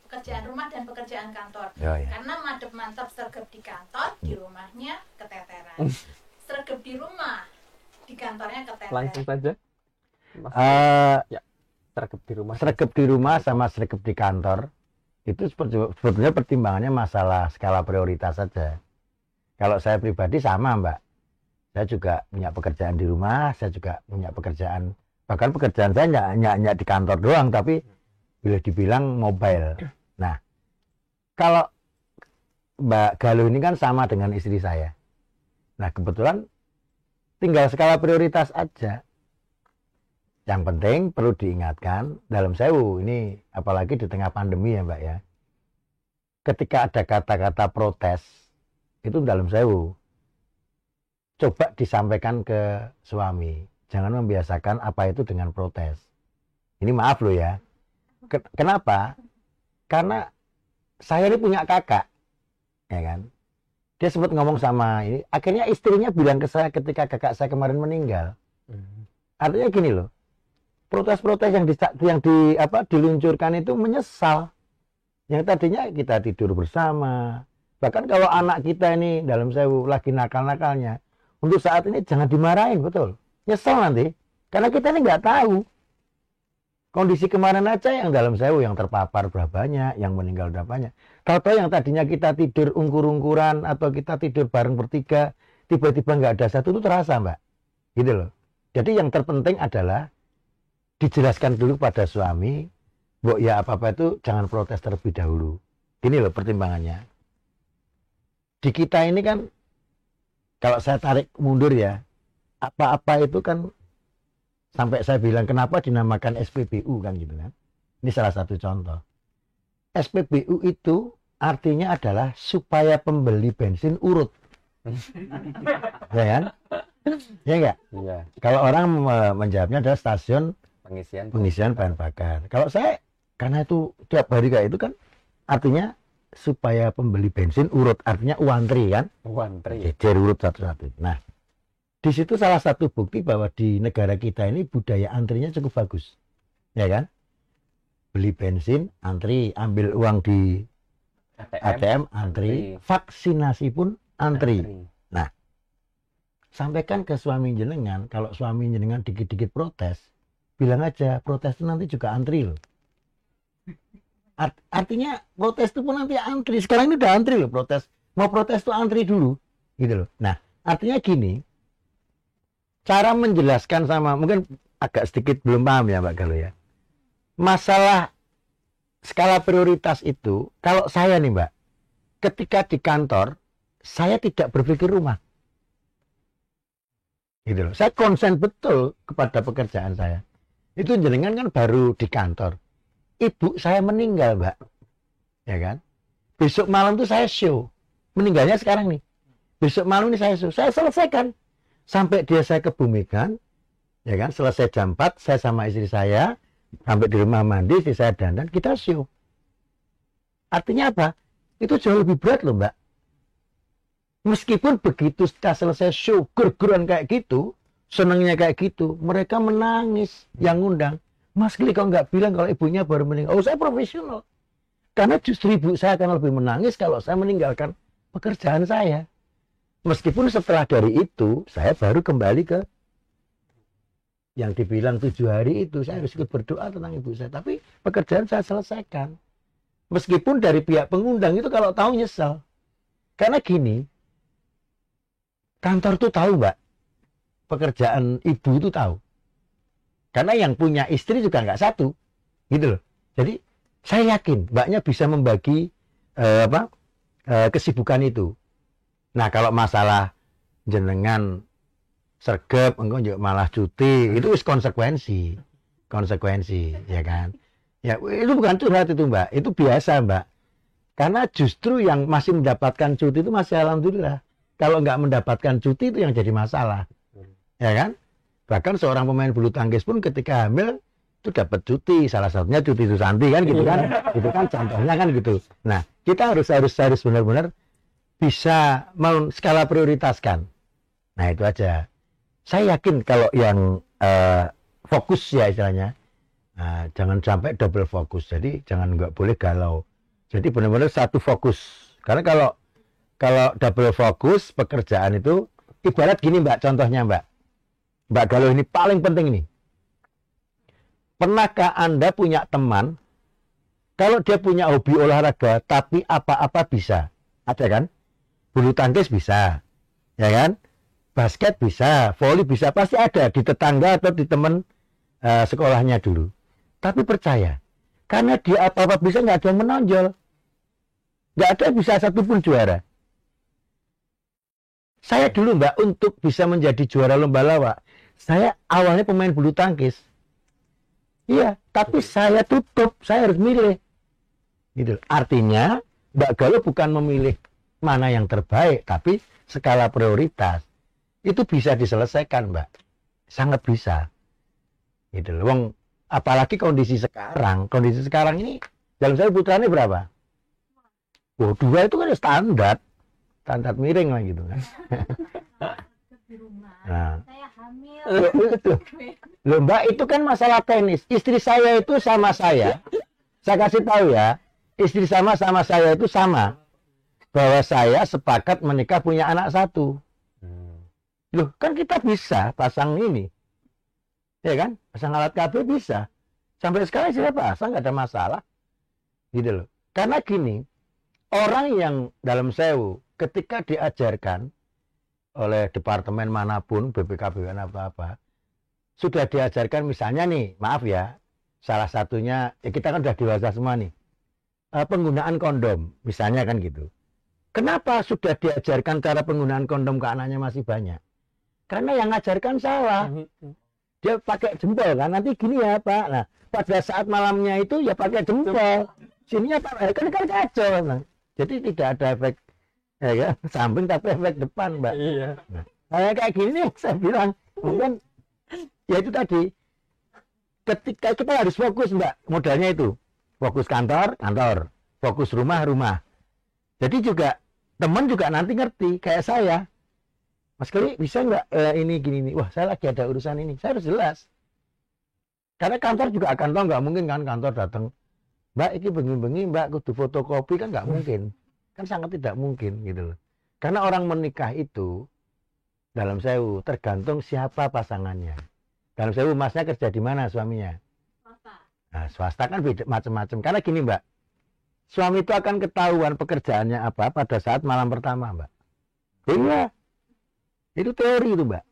pekerjaan rumah dan pekerjaan kantor. Oh, ya. Karena madep mantap sergap di kantor, di rumahnya keteteran. Sergap di rumah, di kantornya keteteran. Langsung saja. Ya, Sergap di rumah sama sergap di kantor itu sebetulnya pertimbangannya masalah skala prioritas saja. Kalau saya pribadi sama Mbak, saya juga punya pekerjaan di rumah, saya juga punya pekerjaan, bahkan pekerjaan saya hanya di kantor doang, tapi boleh dibilang mobile. Nah, kalau Mbak Galuh ini kan sama dengan istri saya. Nah, kebetulan tinggal skala prioritas aja. Yang penting perlu diingatkan, dalam sewu ini apalagi di tengah pandemi ya Mbak ya. Ketika ada kata-kata protes, itu dalam sewu. Coba disampaikan ke suami. Jangan membiasakan apa itu dengan protes. Ini maaf loh ya. Kenapa? Karena saya ini punya kakak. Ya kan? Dia sempat ngomong sama ini. Akhirnya istrinya bilang ke saya ketika kakak saya kemarin meninggal. Artinya gini loh, protes-protes yang diluncurkan itu menyesal. Yang tadinya kita tidur bersama. Bahkan kalau anak kita ini dalam sewu lagi nakal-nakalnya, untuk saat ini jangan dimarahin, betul. Nyesel nanti. Karena kita ini nggak tahu. Kondisi kemarin aja yang dalam sewu yang terpapar berapa banyak, yang meninggal berapa banyak. Tahu-tahu yang tadinya kita tidur ungkur-ungkuran atau kita tidur bareng bertiga, tiba-tiba nggak ada satu, itu terasa, Mbak. Gitu loh. Jadi yang terpenting adalah dijelaskan dulu pada suami, Mbok ya apa-apa itu jangan protes terlebih dahulu. Ini loh pertimbangannya. Di kita ini kan, kalau saya tarik mundur ya, apa-apa itu kan, sampai saya bilang kenapa dinamakan SPBU kan gitu kan. Ini salah satu contoh. SPBU itu artinya adalah supaya pembeli bensin urut. Ya kan? Ya enggak? Iya. Kalau orang menjawabnya adalah stasiun Pengisian bahan bakar. Kalau saya, karena itu tiap hari kayak itu kan, artinya supaya pembeli bensin urut. Artinya uantri kan? Wantri. Jejer urut satu-satu. Nah, di situ salah satu bukti bahwa di negara kita ini budaya antrinya cukup bagus. Ya kan? Beli bensin, antri. Ambil uang di ATM, antri. Vaksinasi pun antri. Nah, sampaikan ke suami jenengan, kalau suami jenengan dikit-dikit protes, bilang aja, protes itu nanti juga antri loh. Artinya protes itu pun nanti antri. Sekarang ini udah antri loh protes. Mau protes itu antri dulu. Gitu loh. Nah, artinya gini, cara menjelaskan sama, mungkin agak sedikit belum paham ya Mbak Galuh ya. Masalah skala prioritas itu, kalau saya nih Mbak, ketika di kantor, saya tidak berpikir rumah. Gitu loh. Saya konsen betul kepada pekerjaan saya. Itu jenengan kan baru di kantor. Ibu saya meninggal Mbak. Ya kan? Besok malam tuh saya show. Meninggalnya sekarang nih. Besok malam ini saya show. Saya selesaikan. Sampai dia saya kebumikan, ya kan, selesai jam 4, saya sama istri saya, sampai di rumah mandi, istri saya dandan, kita show. Artinya apa? Itu jauh lebih berat loh Mbak. Meskipun begitu setelah selesai show, ger-geran kayak gitu, senangnya kayak gitu, mereka menangis yang ngundang. Mas Gili kok nggak bilang kalau ibunya baru meninggal? Oh saya profesional. Karena justru ibu saya akan lebih menangis kalau saya meninggalkan pekerjaan saya. Meskipun setelah dari itu, saya baru kembali ke yang dibilang 7 hari itu. Saya harus ikut berdoa tentang ibu saya. Tapi pekerjaan saya selesaikan. Meskipun dari pihak pengundang itu kalau tahu nyesel. Karena gini, kantor tuh tahu Mbak. Pekerjaan ibu itu tahu. Karena yang punya istri juga nggak satu. Gitu loh. Jadi saya yakin Mbaknya bisa membagi kesibukan itu. Nah kalau masalah jenengan sergap, engkau juga malah cuti, itu konsekuensi, ya kan? Ya itu bukan curhat itu Mbak, itu biasa Mbak. Karena justru yang masih mendapatkan cuti itu masih alhamdulillah. Kalau nggak mendapatkan cuti itu yang jadi masalah, ya kan? Bahkan seorang pemain bulu tangkis pun ketika hamil itu dapat cuti, salah satunya cuti Susanti kan, gitu kan? Itu kan contohnya kan gitu. Nah kita harus benar-benar bisa skala prioritaskan. Nah itu aja. Saya yakin kalau yang fokus ya istilahnya, jangan sampai double fokus. Jadi jangan nggak boleh galau. Jadi benar-benar satu fokus. Karena kalau double fokus pekerjaan itu ibarat gini Mbak, contohnya Mbak Galuh ini paling penting nih. Pernahkah Anda punya teman kalau dia punya hobi olahraga tapi apa-apa bisa? Ada kan? Bulu tangkis bisa, ya kan? Basket bisa, voli bisa, pasti ada di tetangga atau di teman sekolahnya dulu. Tapi percaya, karena dia apa-apa bisa, nggak ada yang menonjol. Nggak ada yang bisa satupun juara. Saya dulu Mbak, untuk bisa menjadi juara lomba lawak, saya awalnya pemain bulu tangkis. Iya, tapi saya tutup, saya harus milih. Gitu. Artinya, Mbak Galuh bukan memilih mana yang terbaik, tapi skala prioritas itu bisa diselesaikan Mbak, sangat bisa. Gitu loh. Wong, apalagi kondisi sekarang ini dalam saya putranya berapa? Oh 2 itu kan standar miring lah gitu kan. di rumah. Nah. Saya hamil. Loh Mbak, itu kan masalah teknis. Istri saya itu sama saya kasih tahu ya, istri sama saya itu sama. Bahwa saya sepakat menikah punya anak 1. Loh, kan kita bisa pasang ini. Ya kan? Pasang alat KB bisa. Sampai sekarang saya pasang, nggak ada masalah. Gitu loh. Karena gini, orang yang dalam sewu, ketika diajarkan oleh departemen manapun, BPKB apa-apa, sudah diajarkan misalnya nih, maaf ya, salah satunya, ya kita kan udah dewasa semua nih, penggunaan kondom, misalnya kan gitu. Kenapa sudah diajarkan cara penggunaan kondom ke anaknya masih banyak? Karena yang ngajarkan salah. Dia pakai jempol kan, nanti gini ya Pak. Nah, pada saat malamnya itu ya pakai jempol. Sininya Pak, kan kacau. Nah, jadi tidak ada efek ya kan, samping tapi efek depan, Mbak. Iya. Nah, kayak gini saya bilang, mungkin ya itu tadi. Ketika kita harus fokus, Mbak, modalnya itu. Fokus kantor, fokus rumah. Jadi juga teman juga nanti ngerti kayak saya. Mas Keli, bisa nggak ini gini nih? Wah, saya lagi ada urusan ini. Saya harus jelas. Karena kantor juga akan tahu, nggak mungkin kan kantor datang, Mbak, ini bengi-bengi, Mbak, kudu fotokopi, kan nggak mungkin. Kan sangat tidak mungkin gitu loh. Karena orang menikah itu dalam sewu tergantung siapa pasangannya. Dalam sewu masnya kerja di mana suaminya? Swasta. Nah, swasta kan beda macam-macam. Karena gini, Mbak, suami itu akan ketahuan pekerjaannya apa pada saat malam pertama, Mbak. Iya, itu teori itu, Mbak.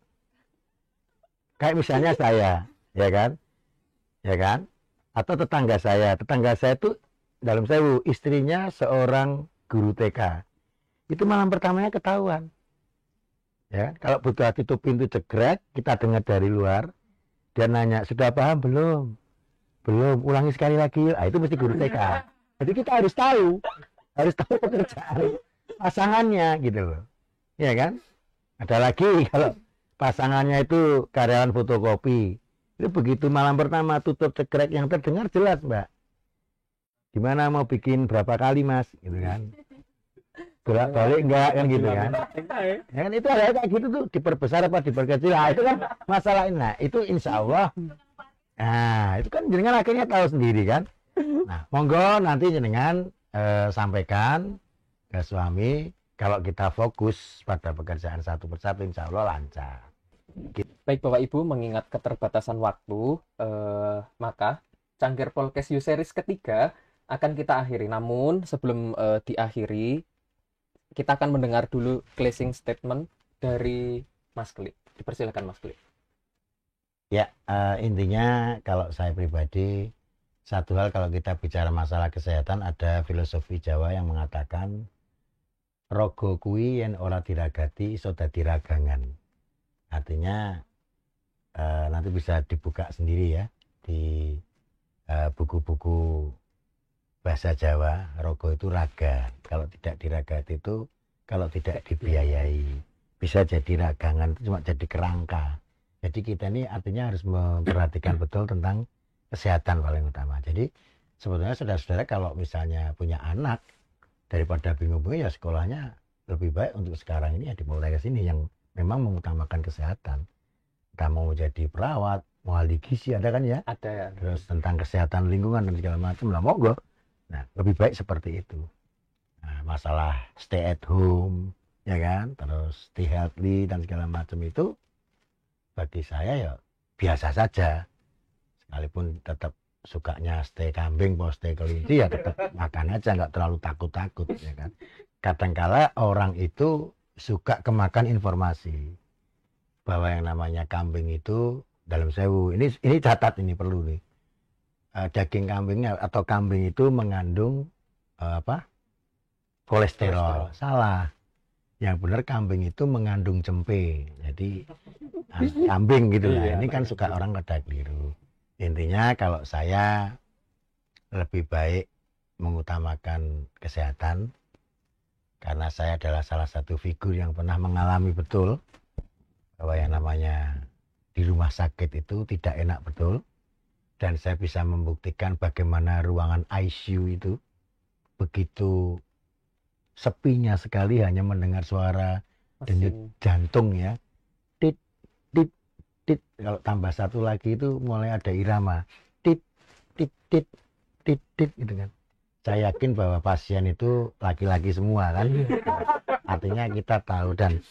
Kayak misalnya saya, ya kan? Atau tetangga saya itu dalam sewu istrinya seorang guru TK. Itu malam pertamanya ketahuan. Ya, kalau butuh tutup pintu jegrek, kita dengar dari luar, dia nanya, sudah paham belum? Belum, ulangi sekali lagi. Ah, itu mesti guru TK. Jadi kita harus tahu pekerjaan pasangannya gitu loh. Ya kan? Ada lagi kalau pasangannya itu karyawan fotokopi. Itu begitu malam pertama tutup cekrek yang terdengar jelas, Mbak. Gimana mau bikin berapa kali, Mas? Gitu kan. Bolak-balik enggak kan gitu kan. Ya kan itu ada kayak gitu tuh, diperbesar apa diperkecil. Nah, itu kan masalah ini. Nah, itu insya Allah. Nah, itu kan jenengan akhirnya tahu sendiri kan. Nah, monggo nanti jenengan sampaikan ke suami kalau kita fokus pada pekerjaan satu persatu, insya Allah lancar. Baik Bapak Ibu, mengingat keterbatasan waktu, maka Cangkir Podcast U Series ketiga akan kita akhiri. Namun sebelum diakhiri, kita akan mendengar dulu closing statement dari Mas Keli. Dipersilakan Mas Keli. Ya, intinya kalau saya pribadi, satu hal kalau kita bicara masalah kesehatan, ada filosofi Jawa yang mengatakan rogo kui yen ora diragati iso dadi ragangan. Artinya nanti bisa dibuka sendiri ya di buku-buku bahasa Jawa. Rogo itu raga. Kalau tidak diragati itu, kalau tidak dibiayai, bisa jadi ragangan, itu cuma jadi kerangka. Jadi kita ini artinya harus memperhatikan betul tentang kesehatan paling utama. Jadi sebetulnya saudara-saudara kalau misalnya punya anak, daripada bingung-bingung ya sekolahnya lebih baik untuk sekarang ini ya dimulai ke sini yang memang mengutamakan kesehatan. Entah mau jadi perawat, mau ahli gizi ada kan ya? Ada ya. Terus tentang kesehatan lingkungan dan segala macam lah monggo. Nah, lebih baik seperti itu. Nah, masalah stay at home ya kan, terus stay healthy dan segala macam itu bagi saya ya biasa saja. Sekalipun tetap sukanya stay kambing, mau stay kelinci ya tetap makan aja, nggak terlalu takut-takut ya kan. Kadangkala orang itu suka kemakan informasi bahwa yang namanya kambing itu dalam sewu ini catat, ini perlu nih, daging kambingnya atau kambing itu mengandung kolesterol. Salah, yang benar kambing itu mengandung cempe. Jadi kambing gitu lah. Ini kan suka orang pada keliru. Intinya kalau saya lebih baik mengutamakan kesehatan, karena saya adalah salah satu figur yang pernah mengalami betul bahwa yang namanya di rumah sakit itu tidak enak betul. Dan saya bisa membuktikan bagaimana ruangan ICU itu begitu sepinya sekali, hanya mendengar suara denyut jantung ya. tit, kalau tambah satu lagi itu mulai ada irama tit tit tit tit tit gitu kan. Saya yakin bahwa pasien itu laki-laki semua kan. Artinya kita tahu dan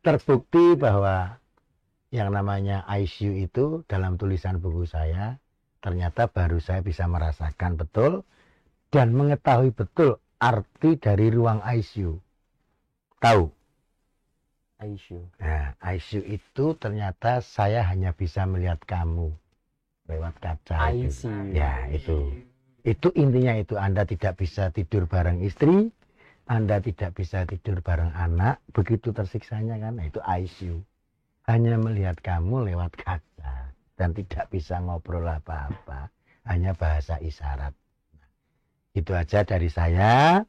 terbukti bahwa yang namanya ICU itu dalam tulisan buku saya ternyata baru saya bisa merasakan betul dan mengetahui betul arti dari ruang ICU. Tahu? ICU. Nah, ICU itu ternyata saya hanya bisa melihat kamu lewat kaca. ICU. Ya, itu. Itu intinya itu. Anda tidak bisa tidur bareng istri, Anda tidak bisa tidur bareng anak, begitu tersiksanya kan. Nah, itu ICU. Hanya melihat kamu lewat kaca dan tidak bisa ngobrol apa-apa, hanya bahasa isyarat. Itu aja dari saya.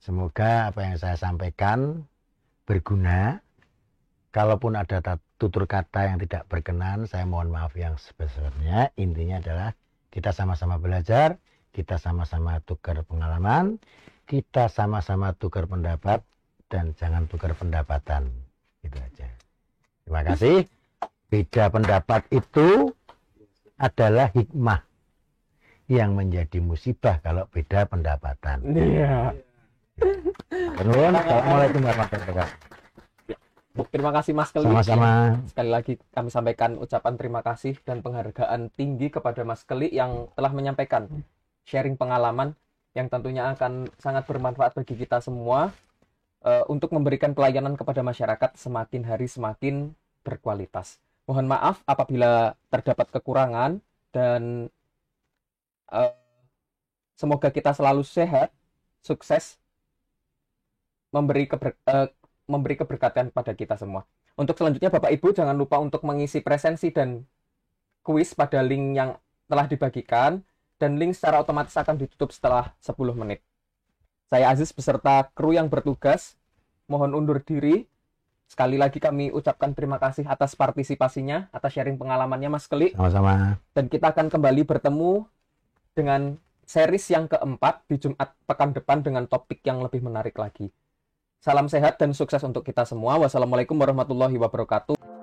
Semoga apa yang saya sampaikan berguna. Kalaupun ada tutur kata yang tidak berkenan, saya mohon maaf yang sebesar-besarnya. Intinya adalah kita sama-sama belajar, kita sama-sama tukar pengalaman, kita sama-sama tukar pendapat, dan jangan tukar pendapatan. Itu aja. Terima kasih. Beda pendapat itu adalah hikmah yang menjadi musibah kalau beda pendapatan. Iya. Assalamualaikum warahmatullahi wabarakatuh. Terima kasih Mas Keli. Sama-sama. Sekali lagi kami sampaikan ucapan terima kasih dan penghargaan tinggi kepada Mas Keli yang telah menyampaikan sharing pengalaman yang tentunya akan sangat bermanfaat bagi kita semua untuk memberikan pelayanan kepada masyarakat semakin hari semakin berkualitas. Mohon maaf apabila terdapat kekurangan dan semoga kita selalu sehat, sukses, memberi keberkatan pada kita semua. Untuk selanjutnya Bapak Ibu jangan lupa untuk mengisi presensi dan kuis pada link yang telah dibagikan dan link secara otomatis akan ditutup setelah 10 menit. Saya Aziz beserta kru yang bertugas mohon undur diri. Sekali lagi kami ucapkan terima kasih atas partisipasinya, atas sharing pengalamannya Mas Keli. Sama-sama. Dan kita akan kembali bertemu dengan series yang keempat di Jumat pekan depan dengan topik yang lebih menarik lagi. Salam sehat dan sukses untuk kita semua. Wassalamualaikum warahmatullahi wabarakatuh.